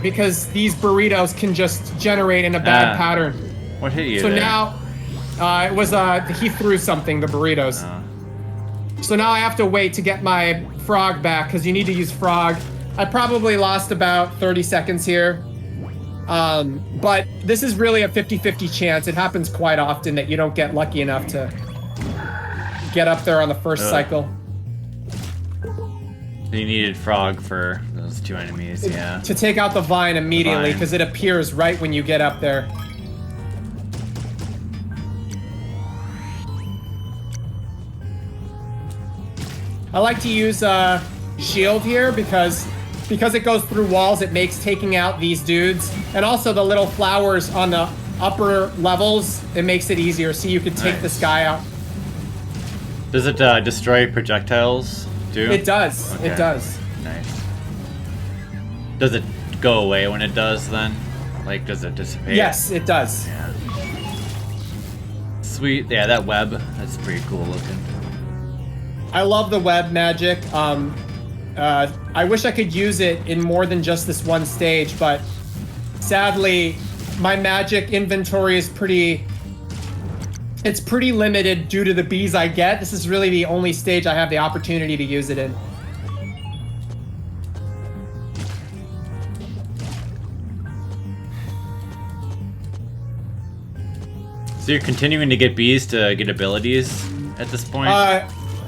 because these burritos can just generate in a bad pattern. What hit you So there? now, it was, he threw something, the burritos. So now I have to wait to get my frog back, because you need to use frog. I probably lost about 30 seconds here. But this is really a 50-50 chance. It happens quite often that you don't get lucky enough to get up there on the first cycle. You needed frog for those two enemies, yeah. To take out the vine immediately, because it appears right when you get up there. I like to use shield here because it goes through walls, it makes taking out these dudes. And also the little flowers on the upper levels, it makes it easier. So you can take this guy out. Does it destroy projectiles too? It does. Okay. It does. Nice. Does it go away when it does then? Like, does it dissipate? Yes, it does. Yeah. Sweet. Yeah, that web, that's pretty cool looking. I love the web magic. I wish I could use it in more than just this one stage, but sadly, my magic inventory is pretty limited due to the bees I get. This is really the only stage I have the opportunity to use it in. So you're continuing to get bees to get abilities at this point?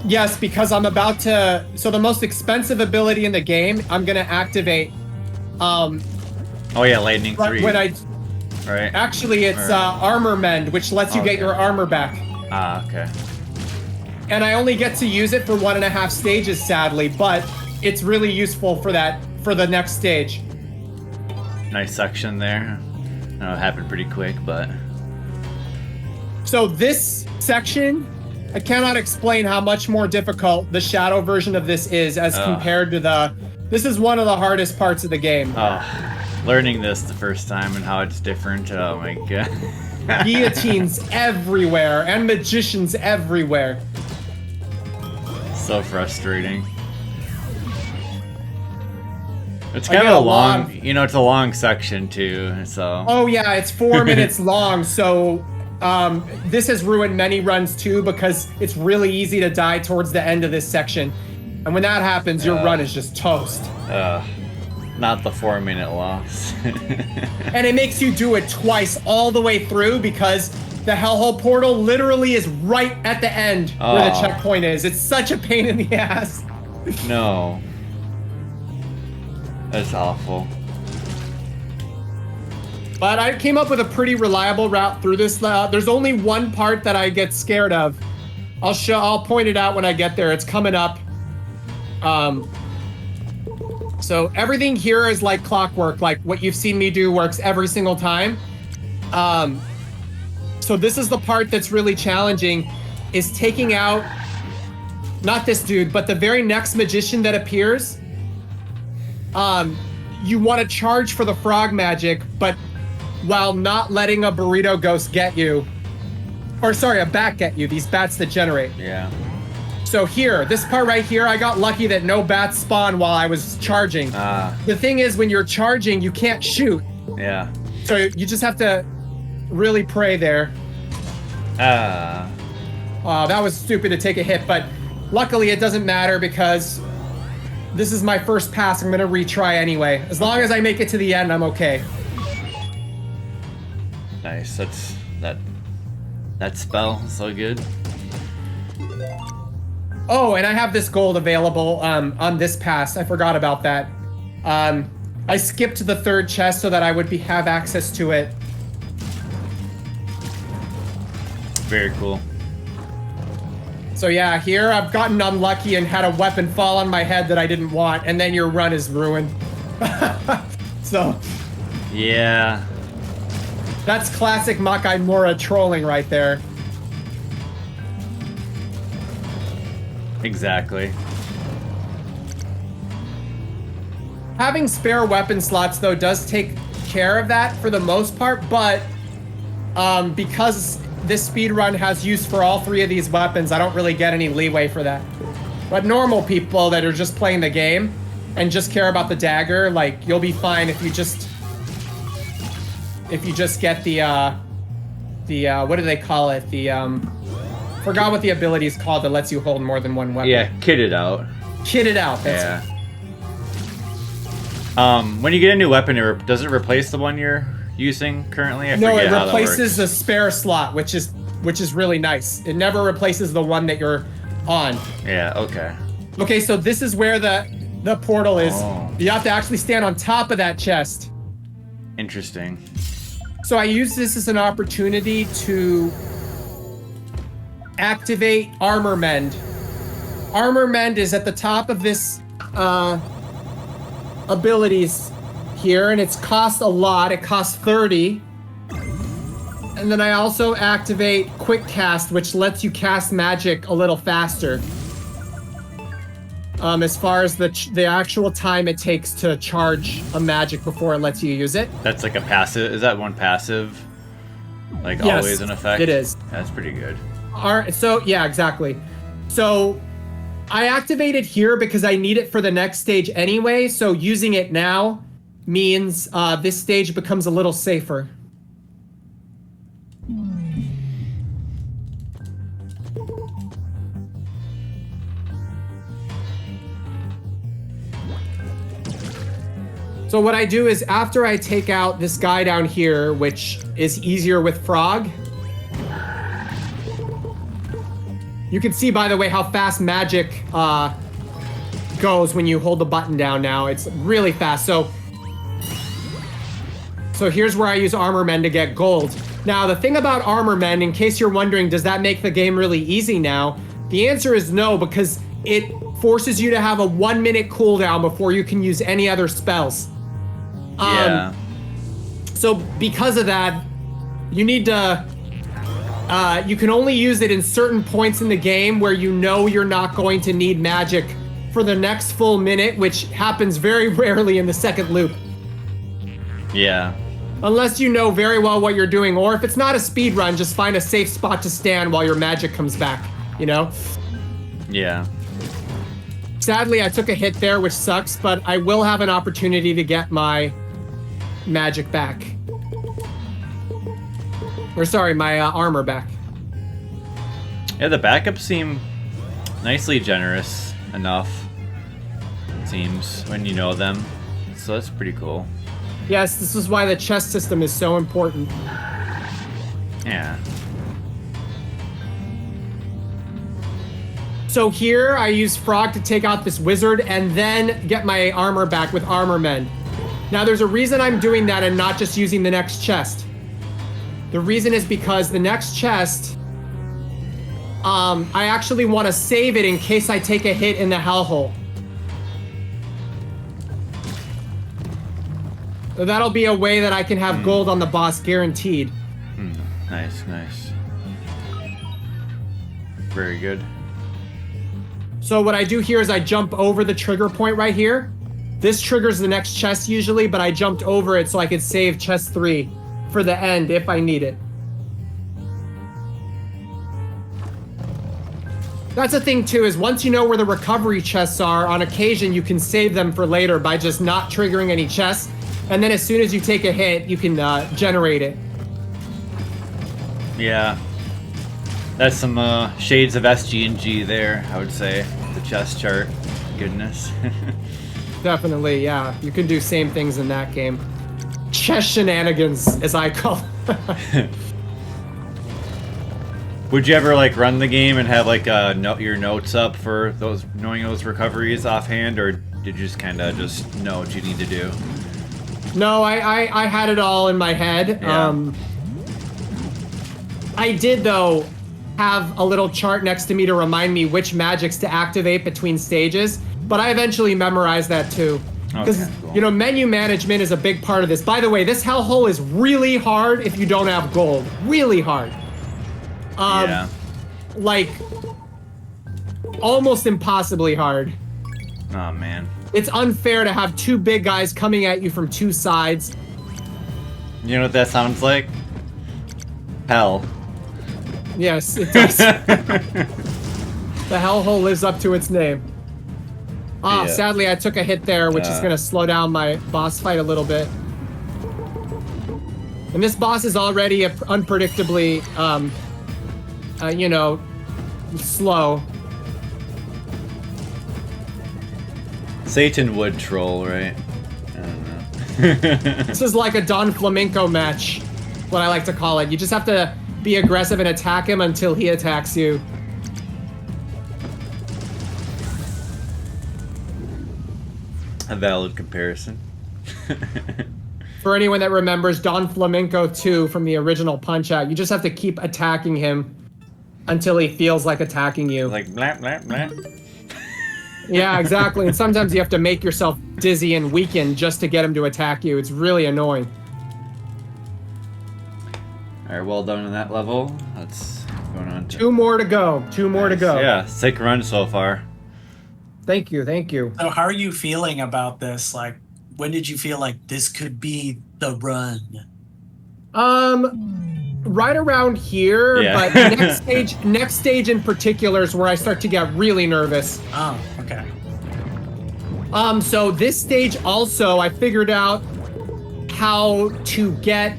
Yes, because I'm about to... So the most expensive ability in the game, I'm going to activate... oh yeah, Lightning 3. When I... Right. Actually, it's Armor Mend, which lets you get your armor back. Ah, okay. And I only get to use it for 1.5 stages, sadly, but it's really useful for the next stage. Nice section there. I know it happened pretty quick, but... So this section... I cannot explain how much more difficult the shadow version of this is as compared to the... This is one of the hardest parts of the game. Oh, learning this the first time and how it's different. Oh my god. Guillotines everywhere and magicians everywhere. So frustrating. It's kind of a long... You know, it's a long section too, so... Oh yeah, it's 4 minutes long, so... this has ruined many runs too because it's really easy to die towards the end of this section. And when that happens, your run is just toast. Not the 4-minute loss. And it makes you do it twice all the way through because the Hellhole portal literally is right at the end where the checkpoint is. It's such a pain in the ass. No. That's awful. But I came up with a pretty reliable route through this. There's only one part that I get scared of. I'll point it out when I get there. It's coming up. So everything here is like clockwork. Like what you've seen me do works every single time. So this is the part that's really challenging, is taking out, not this dude, but the very next magician that appears. You want to charge for the frog magic, but while not letting a burrito ghost get you. Or sorry, a bat get you, these bats that generate. Yeah. So here, this part right here, I got lucky that no bats spawned while I was charging. The thing is, when you're charging, you can't shoot. Yeah. So you just have to really pray there. That was stupid to take a hit, but luckily it doesn't matter because this is my first pass. I'm gonna retry anyway. As long as I make it to the end, I'm okay. Nice. That spell is so good. Oh, and I have this gold available on this pass. I forgot about that. I skipped the third chest so that I would have access to it. Very cool. So yeah, here I've gotten unlucky and had a weapon fall on my head that I didn't want, and then your run is ruined. So... Yeah. That's classic Makai Mora trolling right there. Exactly. Having spare weapon slots, though, does take care of that for the most part, but because this speedrun has use for all three of these weapons, I don't really get any leeway for that. But normal people that are just playing the game and just care about the dagger, like, you'll be fine if you just get the what do they call it? Forgot what the ability is called that lets you hold more than one weapon. Yeah, kit it out. Kit it out, that's yeah. When you get a new weapon, does it replace the one you're using currently? No, it replaces the spare slot, which is really nice. It never replaces the one that you're on. Yeah, okay. Okay, so this is where the portal is. Oh. You have to actually stand on top of that chest. Interesting. So I use this as an opportunity to activate Armor Mend. Armor Mend is at the top of this abilities here, and it's cost a lot. It costs 30. And then I also activate Quick Cast, which lets you cast magic a little faster. As far as the actual time it takes to charge a magic before it lets you use it. That's like a passive. Is that one passive? Like Yes, always in effect? it is. That's pretty good. So yeah, exactly. So I activate it here because I need it for the next stage anyway. So using it now means this stage becomes a little safer. So what I do is after I take out this guy down here, which is easier with Frog. You can see, by the way, how fast magic goes when you hold the button down now. It's really fast. So here's where I use Armor Mend to get gold. Now, the thing about Armor Mend, in case you're wondering, does that make the game really easy now? The answer is no, because it forces you to have a 1 minute cooldown before you can use any other spells. Yeah. So because of that, you need to... you can only use it in certain points in the game where you know you're not going to need magic for the next full minute, which happens very rarely in the second loop. Yeah. Unless you know very well what you're doing, or if it's not a speed run, just find a safe spot to stand while your magic comes back, you know? Yeah. Sadly, I took a hit there, which sucks, but I will have an opportunity to get my magic back. Or sorry, my armor back. Yeah, the backups seem nicely generous enough, it seems, when you know them. So that's pretty cool. Yes, this is why the chest system is so important. Yeah. So here, I use Frog to take out this wizard and then get my armor back with Armor Mend. Now, there's a reason I'm doing that and not just using the next chest. The reason is because the next chest, I actually want to save it in case I take a hit in the hellhole. So that'll be a way that I can have gold on the boss guaranteed. Nice, nice. Very good. So what I do here is I jump over the trigger point right here. This triggers the next chest usually, but I jumped over it so I could save chest 3 for the end if I need it. That's the thing too, is once you know where the recovery chests are, on occasion you can save them for later by just not triggering any chests. And then as soon as you take a hit, you can generate it. Yeah. That's some shades of SG&G there, I would say. The chest chart. Goodness. Definitely, yeah. You can do same things in that game. Chest shenanigans, as I call it. Would you ever like run the game and have like your notes up for those knowing those recoveries offhand, or did you just kind of just know what you need to do? No, I had it all in my head. Yeah. I did though have a little chart next to me to remind me which magics to activate between stages, but I eventually memorized that too. Because Okay, cool. you know, menu management is a big part of this. By the way, this hellhole is really hard if you don't have gold. Really hard. Yeah. Like almost impossibly hard. Oh man. It's unfair to have two big guys coming at you from two sides. You know what that sounds like? Hell. Yes, it does. The hellhole lives up to its name. Ah, Yeah. sadly I took a hit there, which is gonna slow down my boss fight a little bit. And this boss is already unpredictably, you know, slow. Satan would troll, right? I don't know. This is like a Don Flamenco match, what I like to call it. You just have to be aggressive and attack him until he attacks you. A valid comparison. For anyone that remembers Don Flamenco 2 from the original Punch-Out, you just have to keep attacking him until he feels like attacking you. Like blah blah blah. Yeah, exactly. And sometimes you have to make yourself dizzy and weaken just to get him to attack you. It's really annoying. Alright, well done on that level. Let's going on to 2 more to go. 2 more to go. Yeah, sick run so far. Thank you. Thank you. So how are you feeling about this? Like, when did you feel like this could be the run? Right around here, Yeah. but next stage in particular is where I start to get really nervous. Oh, okay. So this stage also, I figured out how to get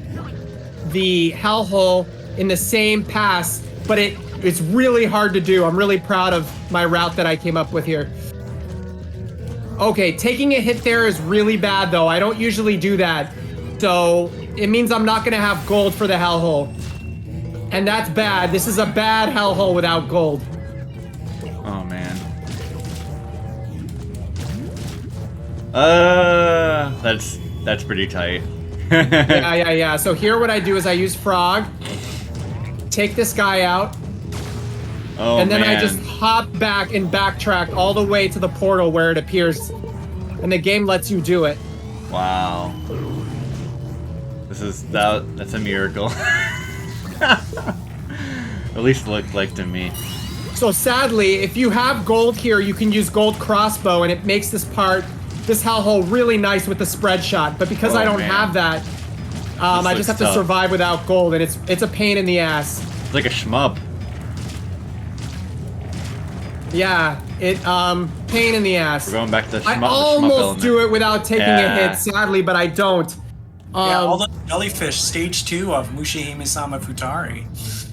the hellhole in the same pass, but it's really hard to do. I'm really proud of my route that I came up with here. Okay, taking a hit there is really bad though. I don't usually do that. So it means I'm not gonna have gold for the hellhole. And that's bad. This is a bad hellhole without gold. Oh man. That's pretty tight. Yeah. So here what I do is I use frog, take this guy out, Oh and then man. I just hop back and backtrack all the way to the portal where it appears. And the game lets you do it. Wow. That's a miracle. At least it looked like to me. So sadly, if you have gold here, you can use gold crossbow and it makes this hellhole really nice with the spread shot. But because I Oh, don't man. have that, I looks just have to tough. survive without gold, and it's a pain in the ass. It's like a shmup. Yeah, pain in the ass. We're going back to the I shmup. almost do it without taking a Yeah. hit, sadly, but I don't. Yeah, all the jellyfish, stage 2 of Mushihime-sama Futari.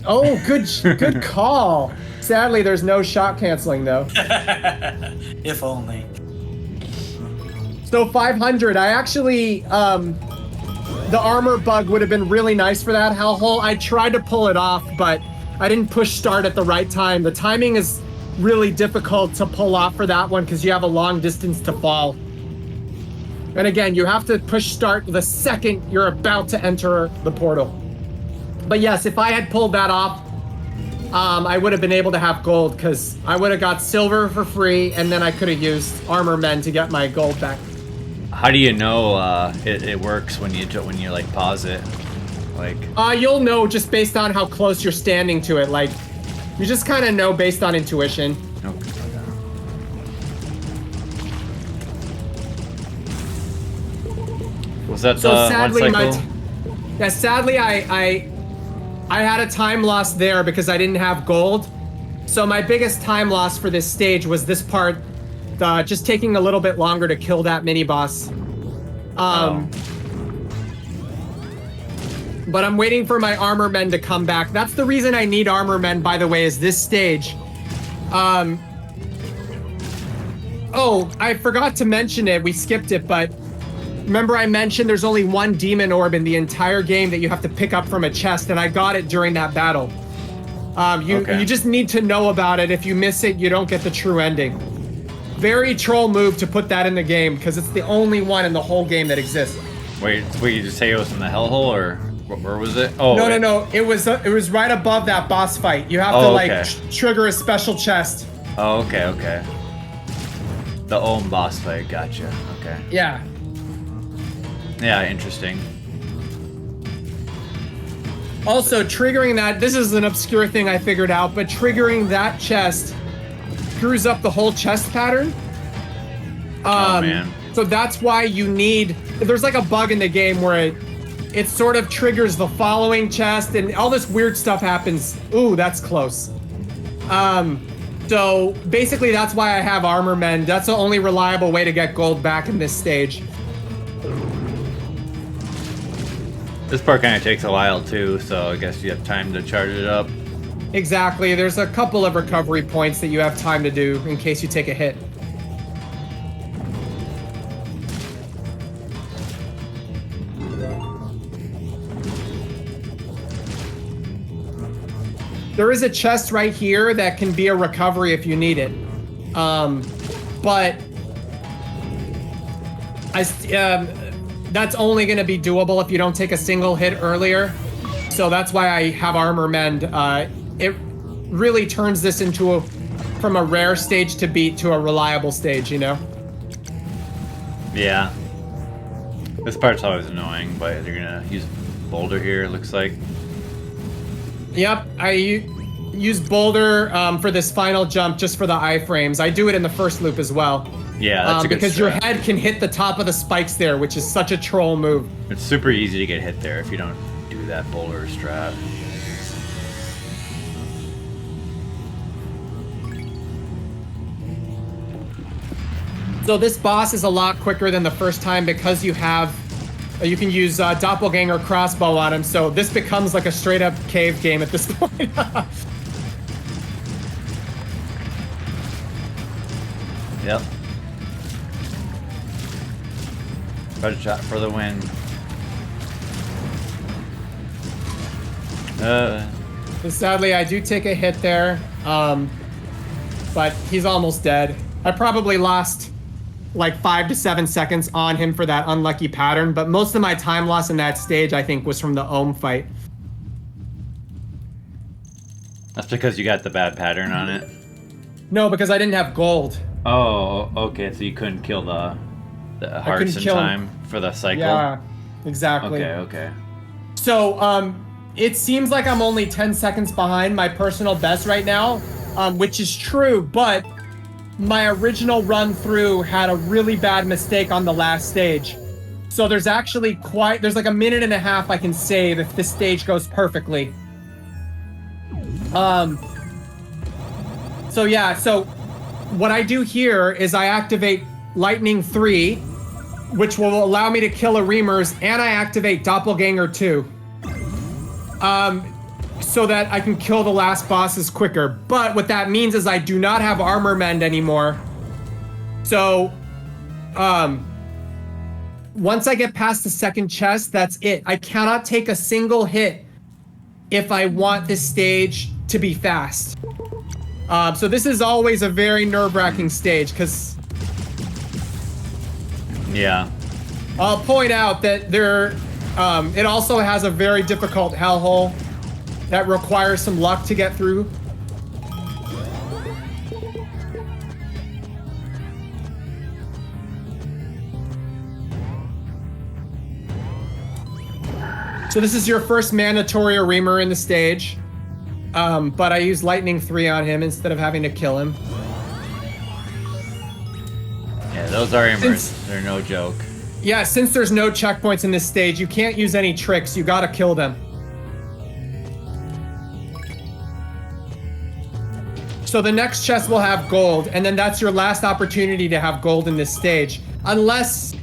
Oh, good call. Sadly, there's no shot canceling though. If only. So 500. I actually, the armor bug would have been really nice for that hellhole. I tried to pull it off, but I didn't push start at the right time. The timing is really difficult to pull off for that one because you have a long distance to fall. And again, you have to push start the second you're about to enter the portal. But yes, if I had pulled that off, I would have been able to have gold because I would have got silver for free, and then I could have used armor men to get my gold back. How do you know it works when you like pause it? Like You'll know just based on how close you're standing to it. Like, you just kind of know based on intuition. okay. Was that So one sadly, cycle? sadly, I had a time loss there because I didn't have gold. So my biggest time loss for this stage was this part, just taking a little bit longer to kill that mini boss. But I'm waiting for my armor men to come back. That's the reason I need armor men, by the way, is this stage. Oh, I forgot to mention it. We skipped it, but remember I mentioned there's only one demon orb in the entire game that you have to pick up from a chest, and I got it during that battle. You just need to know about it. If you miss it, you don't get the true ending. Very troll move to put that in the game because it's the only one in the whole game that exists. Wait, you just say it was in the hellhole, or where was it? Oh, no. It was right above that boss fight. You have to trigger a special chest. Oh, okay. The Ohm boss fight. Gotcha. Okay. Yeah. Yeah, interesting. Also, triggering that, this is an obscure thing I figured out, but triggering that chest screws up the whole chest pattern. Oh, man. So that's why you need, there's like a bug in the game where it sort of triggers the following chest and all this weird stuff happens. Ooh, that's close. So basically that's why I have armor mend. That's the only reliable way to get gold back in this stage. This part kind of takes a while too, so I guess you have time to charge it up. Exactly. There's a couple of recovery points that you have time to do in case you take a hit. There is a chest right here that can be a recovery if you need it. But that's only going to be doable if you don't take a single hit earlier. So that's why I have armor mend. It really turns this into from a rare stage to beat to a reliable stage, you know? Yeah. This part's always annoying, but you're going to use boulder here, it looks like. Yep, I use boulder for this final jump just for the iframes. I do it in the first loop as well. Yeah, that's a good because strat. your head can hit the top of the spikes there, which is such a troll move. It's super easy to get hit there if you don't do that boulder strat. So this boss is a lot quicker than the first time because you can use doppelganger crossbow on him. So this becomes like a straight up cave game at this point. Yep. Red shot for the win. Sadly, I do take a hit there, but he's almost dead. I probably lost like 5 to 7 seconds on him for that unlucky pattern, but most of my time loss in that stage, I think, was from the Ohm fight. That's because you got the bad pattern on it? No, because I didn't have gold. Oh, okay, so you couldn't kill the hearts in time for the cycle? Yeah, exactly. Okay. So, it seems like I'm only 10 seconds behind my personal best right now, which is true, but my original run through had a really bad mistake on the last stage. So there's actually there's like a minute and a half I can save if this stage goes perfectly. So yeah, so what I do here is I activate Lightning 3, which will allow me to kill a Reamers, and I activate Doppelganger 2. So that I can kill the last bosses quicker. But what that means is I do not have armor mend anymore. So, once I get past the second chest, that's it. I cannot take a single hit if I want this stage to be fast. So this is always a very nerve-wracking stage, because... Yeah. I'll point out that it also has a very difficult hellhole that requires some luck to get through. So this is your first mandatory Reamer in the stage. But I use Lightning 3 on him instead of having to kill him. Yeah, those are Reamers. They're no joke. Yeah, since there's no checkpoints in this stage, you can't use any tricks. You gotta kill them. So the next chest will have gold, and then that's your last opportunity to have gold in this stage. Unless...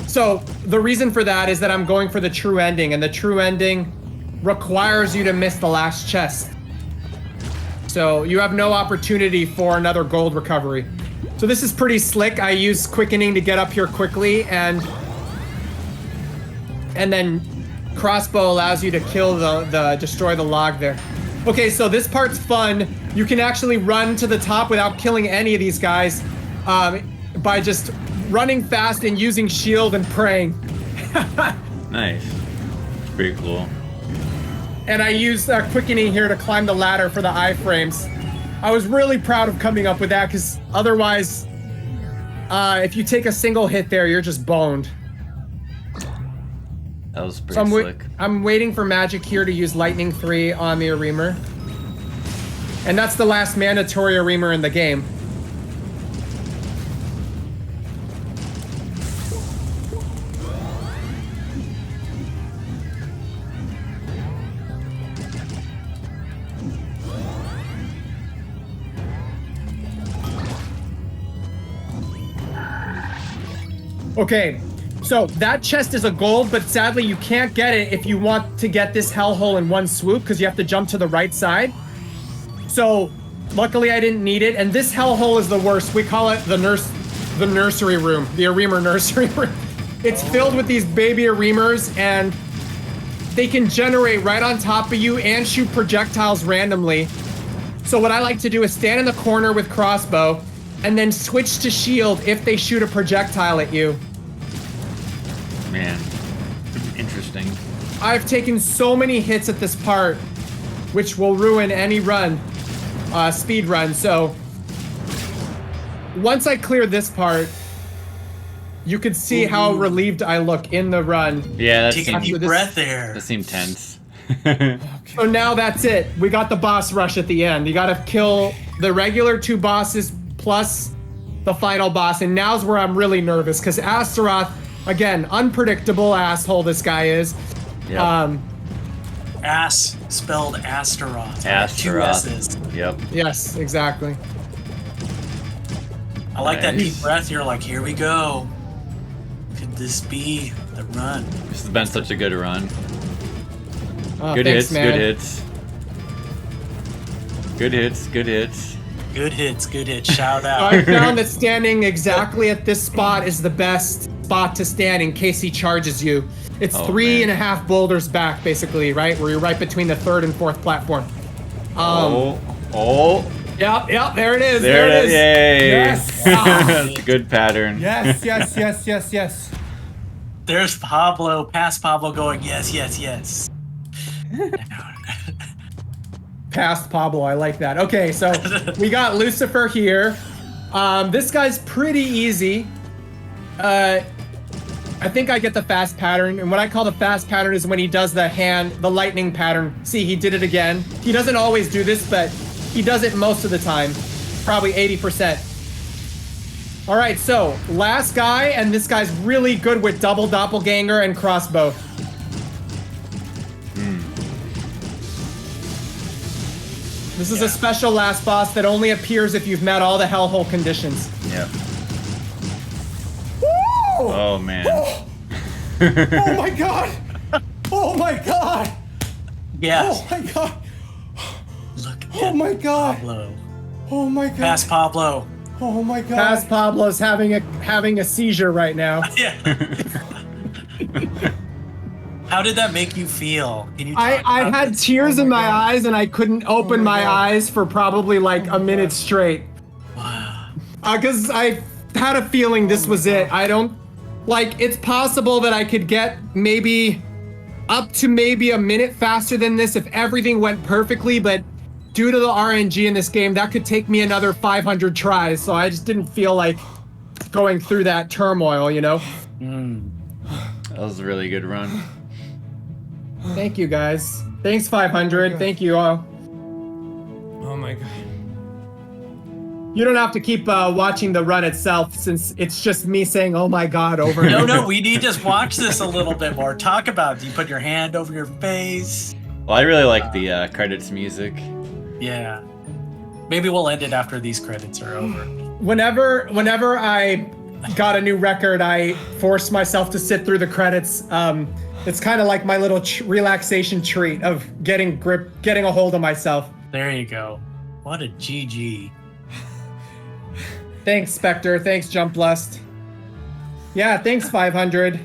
So, the reason for that is that I'm going for the true ending, and the true ending requires you to miss the last chest. So, you have no opportunity for another gold recovery. So this is pretty slick. I use quickening to get up here quickly, and then crossbow allows you to kill destroy the log there. Okay, so this part's fun. You can actually run to the top without killing any of these guys by just running fast and using shield and praying. Nice. It's pretty cool. And I used quickening here to climb the ladder for the iframes. I was really proud of coming up with that because otherwise, if you take a single hit there, you're just boned. That was pretty slick. I'm waiting for Magic here to use Lightning 3 on the Aremer. And that's the last mandatory Aremer in the game. Okay, so that chest is a gold, but sadly you can't get it if you want to get this hellhole in one swoop because you have to jump to the right side. So luckily I didn't need it, and this hellhole is the worst. We call it the nursery room, the Aremer nursery room. It's filled with these baby Aremers, and they can generate right on top of you and shoot projectiles randomly. So what I like to do is stand in the corner with crossbow, and then switch to shield if they shoot a projectile at you. Man, interesting. I've taken so many hits at this part, which will ruin any run, speed run. So once I clear this part, you can see how relieved I look in the run. Yeah, Take a deep breath there. That seemed tense. So now that's it. We got the boss rush at the end. You gotta kill the regular 2 bosses plus the final boss, and now's where I'm really nervous because Astaroth, again, unpredictable asshole this guy is. Yep. Ass spelled Astaroth. Astaroth. 2 S's. Yep. Yes, exactly. I like that deep breath. You're like, here we go. Could this be the run? This has been such a good run. Oh, Good thanks, hits, man. good hits. Good hits, good hits. Good hits, good hits. Shout So out. I found that standing exactly at this spot is the best spot to stand in case he charges you. It's Oh, 3.5 boulders back, basically, right? Where you're right between the 3rd and 4th platform. Oh. Yep, there it is. There it is. Yay. Yes. That's a good pattern. Yes. There's Pablo, past Pablo going, yes. Past Pablo, I like that. Okay, so we got Lucifer here. This guy's pretty easy. I think I get the fast pattern, and what I call the fast pattern is when he does the lightning pattern. See, he did it again. He doesn't always do this, but he does it most of the time. Probably 80%. All right, so last guy, and this guy's really good with double doppelganger and crossbow. This is a special last boss that only appears if you've met all the hellhole conditions. Yep. Woo! Oh, man. Oh my god! Oh my god! Yeah. Oh my god! Look Oh at my god! Pablo. Oh my god! Past Pablo. Oh my god! Past Pablo's having a seizure right now. Yeah. How did that make you feel? Can you? I had tears in my eyes and I couldn't open my eyes for probably like a minute straight. Wow. Because I had a feeling this was it. I don't like. It's possible that I could get maybe up to maybe a minute faster than this if everything went perfectly, but due to the RNG in this game, that could take me another 500 tries. So I just didn't feel like going through that turmoil, you know? That was a really good run. Thank you, guys. Thanks, 500. Thank you all. Oh my god. You don't have to keep watching the run itself since it's just me saying, oh my god, over and over. No, we need to watch this a little bit more. Talk about it. You put your hand over your face. Well, I really like the credits music. Yeah. Maybe we'll end it after these credits are over. Whenever I got a new record, I forced myself to sit through the credits. It's kind of like my little relaxation treat of getting a hold of myself. There you go. What a GG. Thanks, Spectre. Thanks, Jump Lust. Yeah, thanks, 500.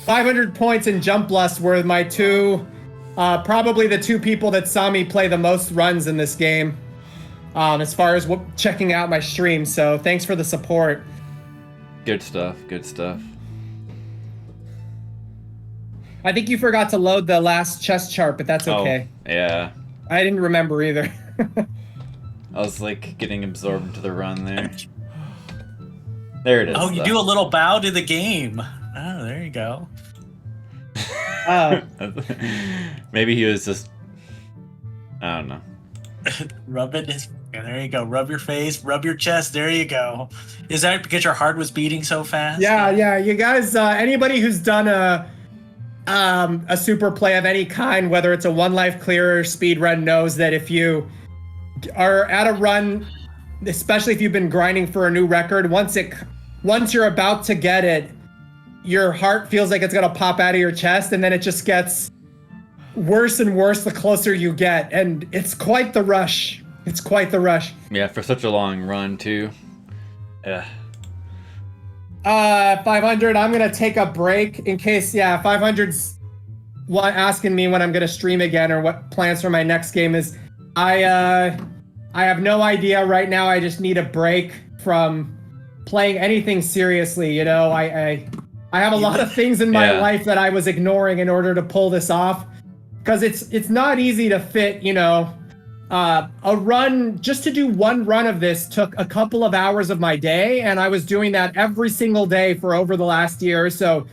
500 points and Jump Lust were my two Probably the two people that saw me play the most runs in this game, as far as checking out my stream. So thanks for the support. Good stuff. Good stuff. I think you forgot to load the last chest chart, but that's okay. Oh, yeah. I didn't remember either. I was like getting absorbed into the run there. There it is. Oh, you do a little bow to the game. Oh, there you go. Maybe he was just, I don't know. Rubbing his. Yeah, there you go. Rub your face, rub your chest. There you go. Is that because your heart was beating so fast? Yeah. You guys, anybody who's done a super play of any kind, whether it's a one life clear or speed run, knows that if you are at a run, especially if you've been grinding for a new record, once you're about to get it, your heart feels like it's gonna pop out of your chest, and then it just gets worse and worse the closer you get, and it's quite the rush. It's quite the rush. Yeah, for such a long run too. Yeah. 500, I'm gonna take a break in case, 500's asking me when I'm gonna stream again or what plans for my next game is. I have no idea right now. I just need a break from playing anything seriously. You know, I have a lot of things in my life that I was ignoring in order to pull this off, because it's not easy to fit, you know, a run. Just to do one run of this took a couple of hours of my day, and I was doing that every single day for over the last year. So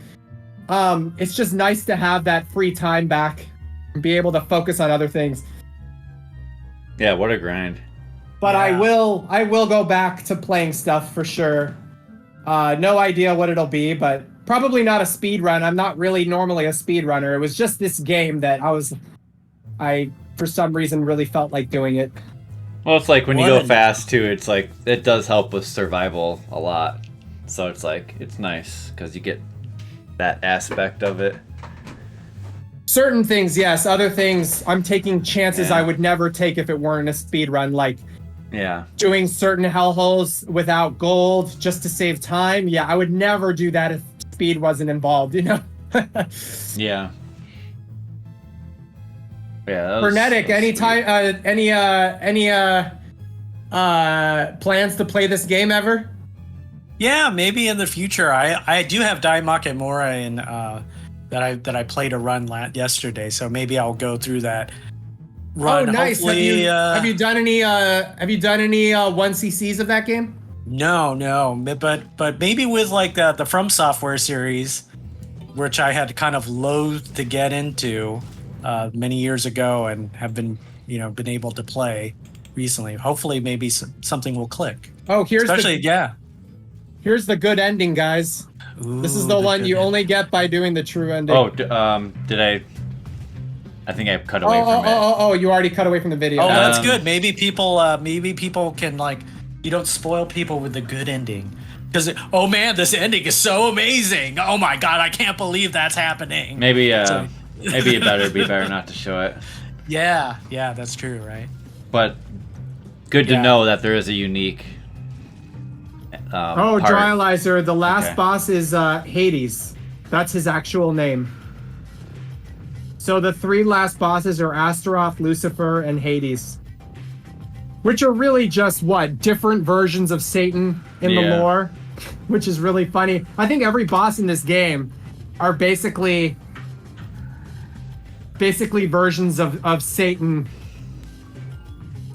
it's just nice to have that free time back and be able to focus on other things. Yeah, what a grind. But I will go back to playing stuff for sure. No idea what it'll be, but probably not a speed run. I'm not really normally a speed runner. It was just this game that I for some reason really felt like doing it. Well, it's like when you go fast too, it's like it does help with survival a lot. So it's like it's nice because you get that aspect of it. Certain things, yes. Other things, I'm taking chances I would never take if it weren't a speed run, like doing certain hellholes without gold just to save time. Yeah, I would never do that if speed wasn't involved, you know? Yeah. Frenetic, any plans to play this game ever? Yeah, maybe in the future. I do have Daimake Mora in that I played a run yesterday, so maybe I'll go through that run. Oh, nice. Hopefully, have you done any 1cc's of that game? No, but maybe with like the From Software series, which I had kind of loathed to get into many years ago and have been able to play recently. Hopefully, maybe something will click. Oh, here's the good ending, guys. Ooh, this is the one you only get by doing the true ending. Oh, did I think I cut away from it. Oh, you already cut away from the video. Oh, that's good. Maybe people can, like, you don't spoil people with the good ending. Because, oh man, this ending is so amazing. Oh my god, I can't believe that's happening. Maybe maybe it be better not to show it. Yeah, that's true, right? But good to know that there is a unique part. Dryalizer, the last boss is Hades. That's his actual name. So the 3 last bosses are Astaroth, Lucifer, and Hades. Which are really just, different versions of Satan in the lore? Which is really funny. I think every boss in this game are basically versions of Satan.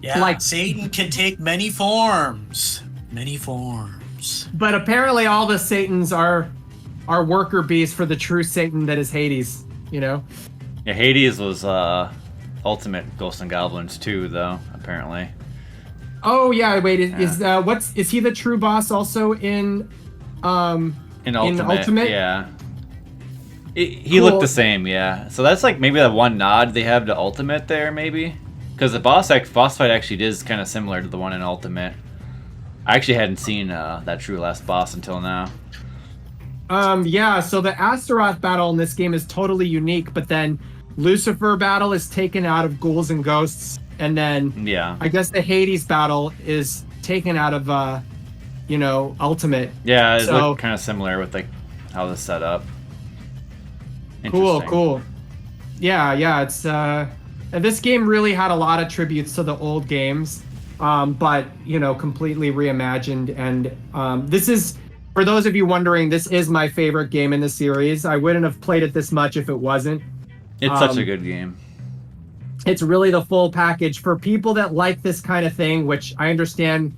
Yeah, like Satan can take many forms. But apparently all the Satans are worker bees for the true Satan that is Hades, you know? Yeah, Hades was ultimate Ghosts and Goblins too, though, apparently. Oh yeah, wait, is he the true boss also in Ultimate? Yeah. He looked the same, yeah. So that's like maybe that one nod they have to Ultimate there, maybe? Because the boss fight actually is kind of similar to the one in Ultimate. I actually hadn't seen that true last boss until now. So the Astaroth battle in this game is totally unique, but then Lucifer battle is taken out of Ghouls and Ghosts, and then I guess the Hades battle is taken out of Ultimate. Yeah, it looked kind of similar with like how this set up. Cool. Yeah. It's this game really had a lot of tributes to the old games, but completely reimagined. And this is, for those of you wondering, this is my favorite game in the series. I wouldn't have played it this much if it wasn't. It's such a good game. It's really the full package for people that like this kind of thing, which I understand.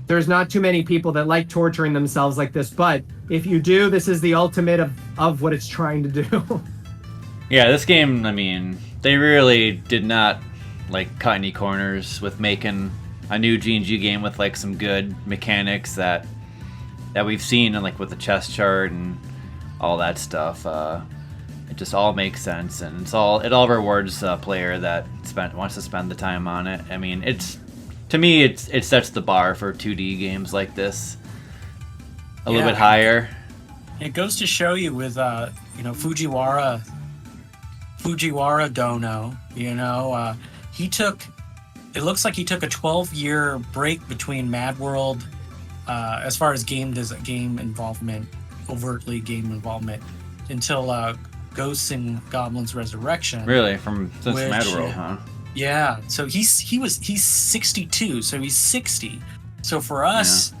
There's not too many people that like torturing themselves like this, but if you do, this is the ultimate of what it's trying to do. Yeah, this game, I mean, they really did not cut any corners with making a new GnG game with some good mechanics that we've seen and with the chest chart and all that stuff. It just all makes sense, and it all rewards a player that wants to spend the time on it. I mean, to me, it sets the bar for 2D games like this a little bit higher. It goes to show you with Fujiwara Dono. It looks like he took a 12-year break between Mad World, as far as game involvement, overtly game involvement, until Ghosts and Goblins Resurrection. Really, since Mad World, huh? Yeah. So he's 62. So he's 60. So for us,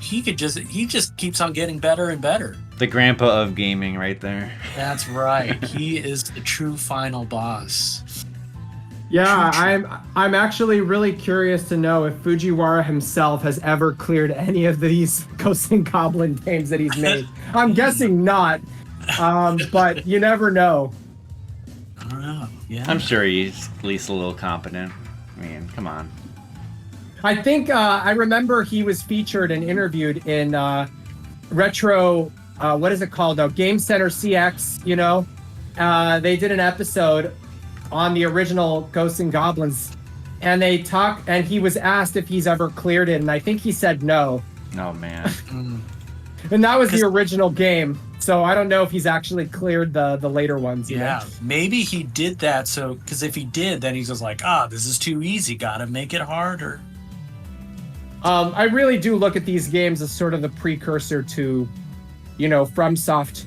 he just keeps on getting better and better. The grandpa of gaming, right there. That's right. He is the true final boss. Yeah, I'm actually really curious to know if Fujiwara himself has ever cleared any of these Ghosts and Goblin games that he's made. I'm guessing not, but you never know. I don't know. Yeah, I'm sure he's at least a little competent. I mean, come on. I think I remember he was featured and interviewed in Retro. What is it called? Game Center CX. They did an episode on the original Ghosts and Goblins, and and he was asked if he's ever cleared it, and I think he said no. Oh man. And that was the original game, so I don't know if he's actually cleared the later ones. Maybe he did that, because if he did, then he's just like, this is too easy, gotta make it harder. I really do look at these games as sort of the precursor to, FromSoft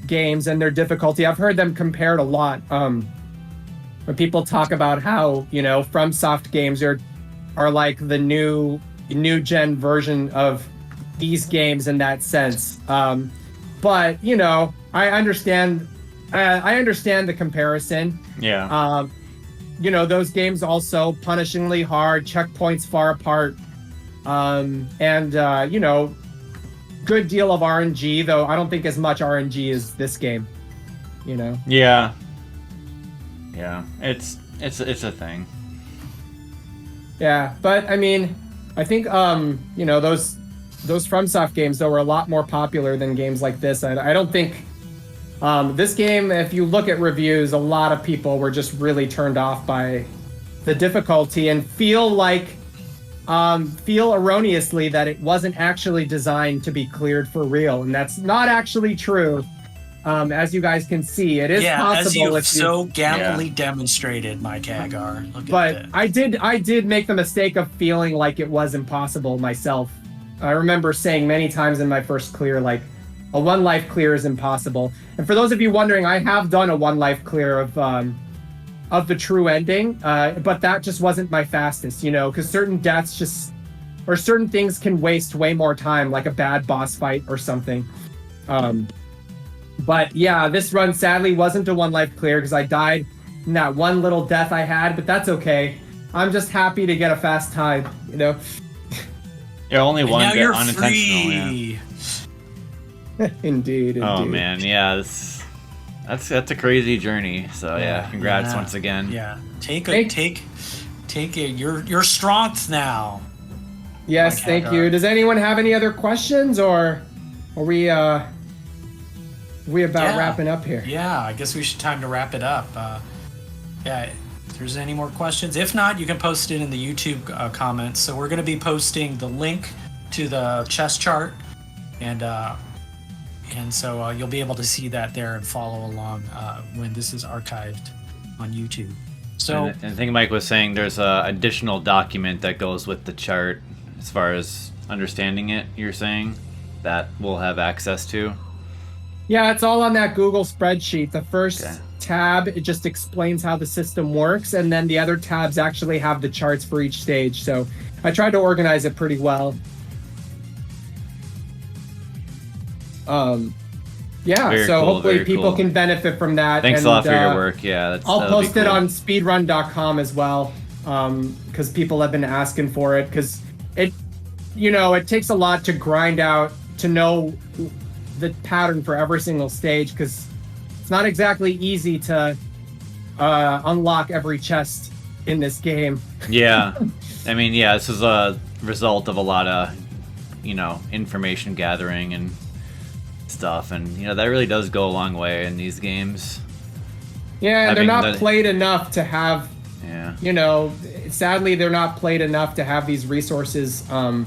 games and their difficulty. I've heard them compared a lot. When people talk about how, FromSoft games are like the new gen version of these games in that sense. But I understand the comparison. Yeah. Those games also punishingly hard, checkpoints far apart, and good deal of RNG, though I don't think as much RNG as this game. Yeah. Yeah. It's a thing. Yeah, but I mean, I think those FromSoft games, though, were a lot more popular than games like this. I don't think this game, if you look at reviews, a lot of people were just really turned off by the difficulty and feel erroneously that it wasn't actually designed to be cleared for real. And that's not actually true. As you guys can see, it is possible. As you've so gallantly demonstrated, Mike Haggar. But I did make the mistake of feeling like it was impossible myself. I remember saying many times in my first clear, a one life clear is impossible. And for those of you wondering, I have done a one life clear of the true ending, but that just wasn't my fastest, because certain deaths or certain things can waste way more time, like a bad boss fight or something. But yeah, this run sadly wasn't a one life clear because I died in that one little death I had, but that's okay. I'm just happy to get a fast time, Yeah, only one now bit you're unintentional. free. Yeah. Indeed. Oh man, yeah, that's a crazy journey. So yeah, congrats once again. Yeah, take your strength now. Yes, Mike thank Haggar. you. Does anyone have any other questions, or are we wrapping up here? Yeah, I guess we should time to wrap it up. If there's any more questions. If not, you can post it in the YouTube comments. So we're going to be posting the link to the chess chart, and so you'll be able to see that there and follow along when this is archived on YouTube. So And I think Mike was saying there's a additional document that goes with the chart as far as understanding it, you're saying, that we'll have access to? Yeah, it's all on that Google spreadsheet. The first tab, it just explains how the system works, and then the other tabs actually have the charts for each stage. So I tried to organize it pretty well. Yeah, Very so cool, hopefully very people cool. can benefit from that. Thanks and, a lot for your work. Yeah, I'll that'll be post it cool. on speedrun.com as well, because people have been asking for it, because it takes a lot to grind out to know the pattern for every single stage, because it's not exactly easy to unlock every chest in this game. Yeah, I mean, yeah, this is a result of a lot of, information gathering and stuff, and that really does go a long way in these games. Yeah, and they're not played enough to have. Yeah. Sadly, they're not played enough to have these resources. I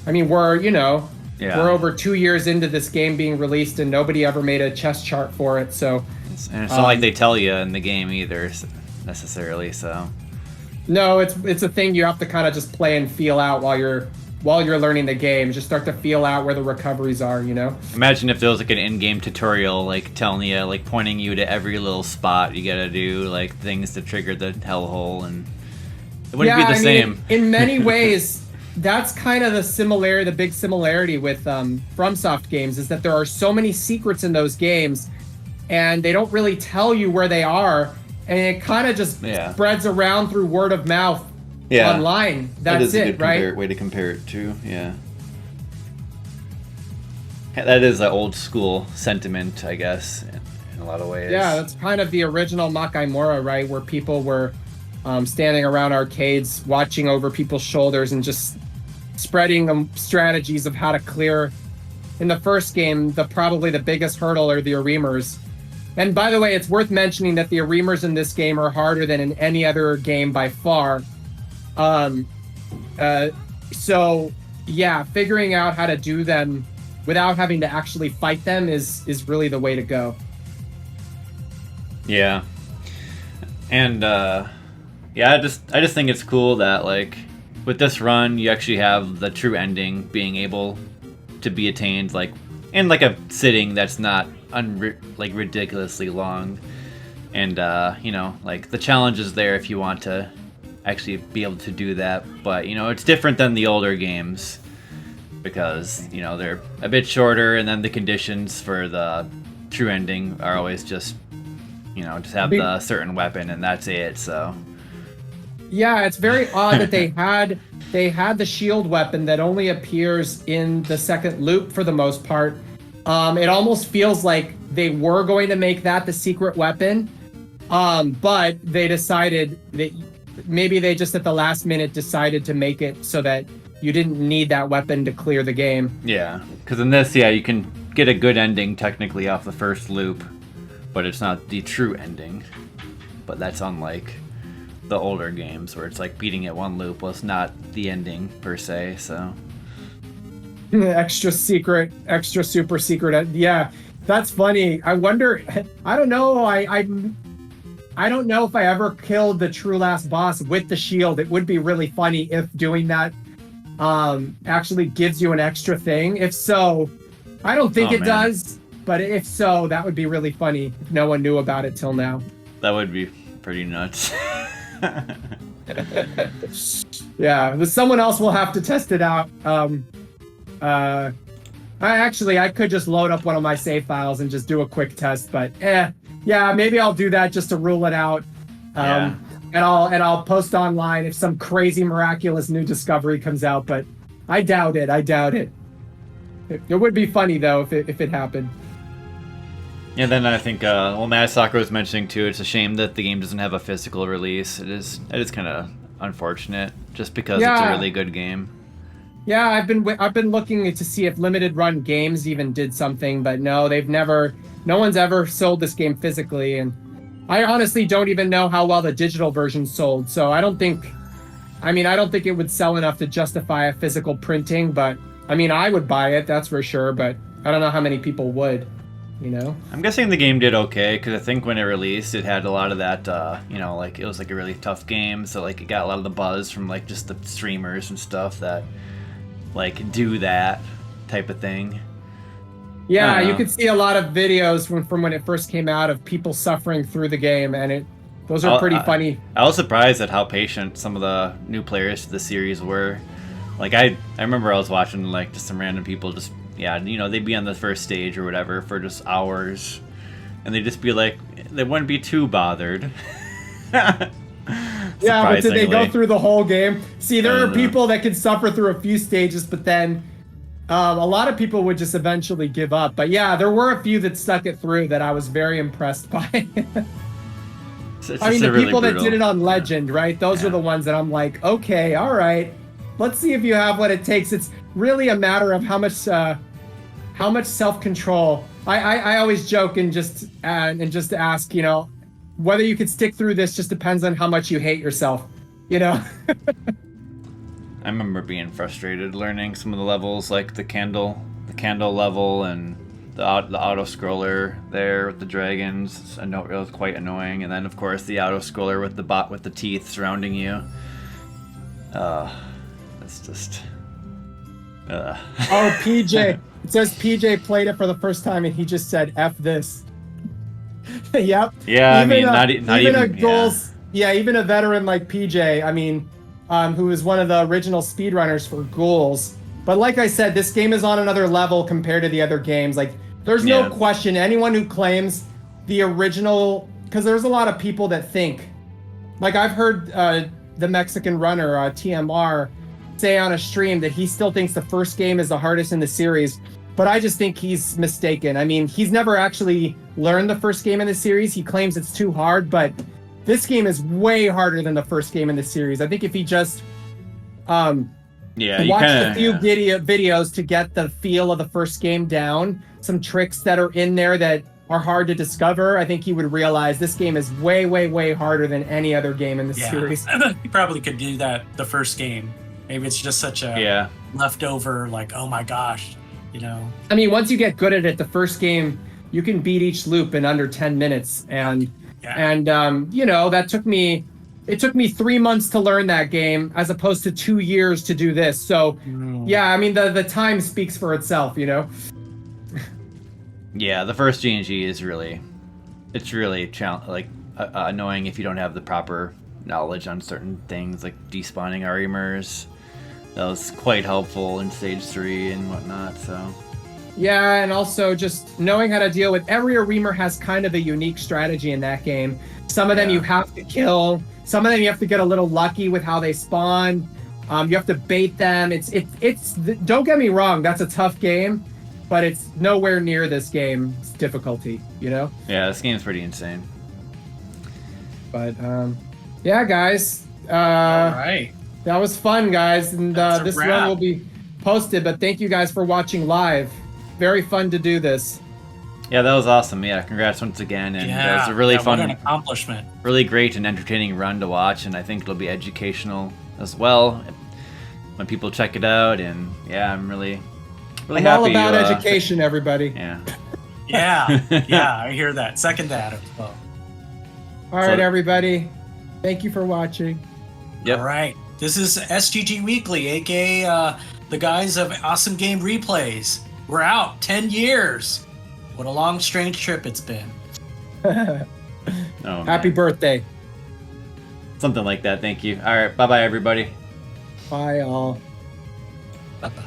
mean, we're over 2 years into this game being released, and nobody ever made a chest chart for it. So, and it's not like they tell you in the game either, necessarily. So, no, it's a thing you have to kind of just play and feel out while you're learning the game. Just start to feel out where the recoveries are. Imagine if there was like an in-game tutorial, like telling you, like pointing you to every little spot you gotta do, like things to trigger the hellhole, and it wouldn't be the same. In many ways, that's kind of the big similarity with FromSoft games, is that there are so many secrets in those games, and they don't really tell you where they are, and it kind of just spreads around through word of mouth online. That's it, right? Way to compare it to, yeah. That is an old school sentiment, I guess, in a lot of ways. Yeah, that's kind of the original Makaimura, right? Where people were standing around arcades, watching over people's shoulders and just spreading them strategies of how to clear. In the first game, probably the biggest hurdle are the Arimers. And by the way, it's worth mentioning that the Arimers in this game are harder than in any other game by far. So yeah, figuring out how to do them without having to actually fight them is really the way to go. Yeah. And I just think it's cool that, like, with this run you actually have the true ending being able to be attained, like in like a sitting that's not ridiculously long, and like the challenge is there if you want to actually be able to do that. But it's different than the older games because they're a bit shorter, and then the conditions for the true ending are always just have the certain weapon and that's it. So yeah, it's very odd that they had the shield weapon that only appears in the second loop for the most part. It almost feels like they were going to make that the secret weapon, but they decided that maybe they just at the last minute decided to make it so that you didn't need that weapon to clear the game. Yeah, because in this, you can get a good ending technically off the first loop, but it's not the true ending. But that's unlike the older games where it's like beating it one loop was not the ending per se. So extra secret, extra super secret. Yeah, that's funny. I wonder. I don't know. I don't know if I ever killed the true last boss with the shield. It would be really funny if doing that actually gives you an extra thing. If so, I don't think it does. But if so, that would be really funny if no one knew about it till now. That would be pretty nuts. Yeah, someone else will have to test it out. I could just load up one of my save files and just do a quick test, but yeah, maybe I'll do that just to rule it out. And I'll post online if some crazy miraculous new discovery comes out, but I doubt it. It would be funny though if it happened. Yeah, then I think Mad Soccer was mentioning too, it's a shame that the game doesn't have a physical release. It is kind of unfortunate just because it's a really good game. Yeah, I've been looking to see if limited run games even did something, but no, no one's ever sold this game physically, and I honestly don't even know how well the digital version sold. So I don't think it would sell enough to justify a physical printing, but I mean, I would buy it, that's for sure, but I don't know how many people would, I'm guessing the game did okay, because I think when it released, it had a lot of that, like it was like a really tough game, so like it got a lot of the buzz from like just the streamers and stuff that like do that type of thing. Yeah, I don't you know. could see a lot of videos from when it first came out of people suffering through the game, and those are pretty funny. I was surprised at how patient some of the new players to the series were. Like I remember I was watching like just some random people just they'd be on the first stage or whatever for just hours, and they'd just be like they wouldn't be too bothered. Yeah, but did they go Surprisingly. through the whole game? See, there I are don't know. people that can suffer through a few stages, but then a lot of people would just eventually give up. But yeah, there were a few that stuck it through that I was very impressed by. It's I mean, just the a really people that brutal- did it on Legend, right? Those are the ones that I'm like, okay, all right, let's see if you have what it takes. It's really a matter of how much self-control. I always joke and just ask, whether you could stick through this just depends on how much you hate yourself, I remember being frustrated learning some of the levels, like the candle level and the auto scroller there with the dragons. I know it was quite annoying, and then of course the auto scroller with the bot with the teeth surrounding you. It's just. Oh, PJ. It says PJ played it for the first time and he just said F this. Yep. Yeah, I mean, not even a goals. Yeah, even a veteran like PJ, I mean, who is one of the original speedrunners for Ghouls. But like I said, this game is on another level compared to the other games. Like, there's no question. Anyone who claims the original, because there's a lot of people that think, like I've heard the Mexican runner, TMR, say on a stream that he still thinks the first game is the hardest in the series. But I just think he's mistaken. I mean, he's never actually learned the first game in the series. He claims it's too hard, but this game is way harder than the first game in the series. I think if he just watched a few videos to get the feel of the first game down, some tricks that are in there that are hard to discover, I think he would realize this game is way, way, way harder than any other game in the series. He probably could do that the first game. Maybe it's just such a leftover, like, oh my gosh, I mean, once you get good at it, the first game, you can beat each loop in under 10 minutes. And that took me 3 months to learn that game as opposed to 2 years to do this. So, I mean, the time speaks for itself, Yeah, the first GnG is really annoying if you don't have the proper knowledge on certain things, like despawning Arimers. That was quite helpful in stage 3 and whatnot, so. Yeah, and also just knowing how to deal with every Arimer has kind of a unique strategy in that game. Some of them you have to kill. Some of them you have to get a little lucky with how they spawn. You have to bait them. It's don't get me wrong, that's a tough game, but it's nowhere near this game's difficulty, Yeah, this game's pretty insane. But yeah, guys. All right. That was fun, guys, and this run will be posted. But thank you guys for watching live. Very fun to do this. Yeah, that was awesome. Yeah, congrats once again, and it was a really fun, what an accomplishment. Really great and entertaining run to watch, and I think it'll be educational as well when people check it out. And yeah, I'm really I'm happy. all about education, everybody. Yeah. I hear that. Second that as well. All right, everybody. Thank you for watching. Yep. All right. This is SGG Weekly, aka the guys of Awesome Game Replays. We're out 10 years. What a long, strange trip it's been. Happy birthday. Something like that. Thank you. All right. Bye-bye, everybody. Bye, all. Bye-bye.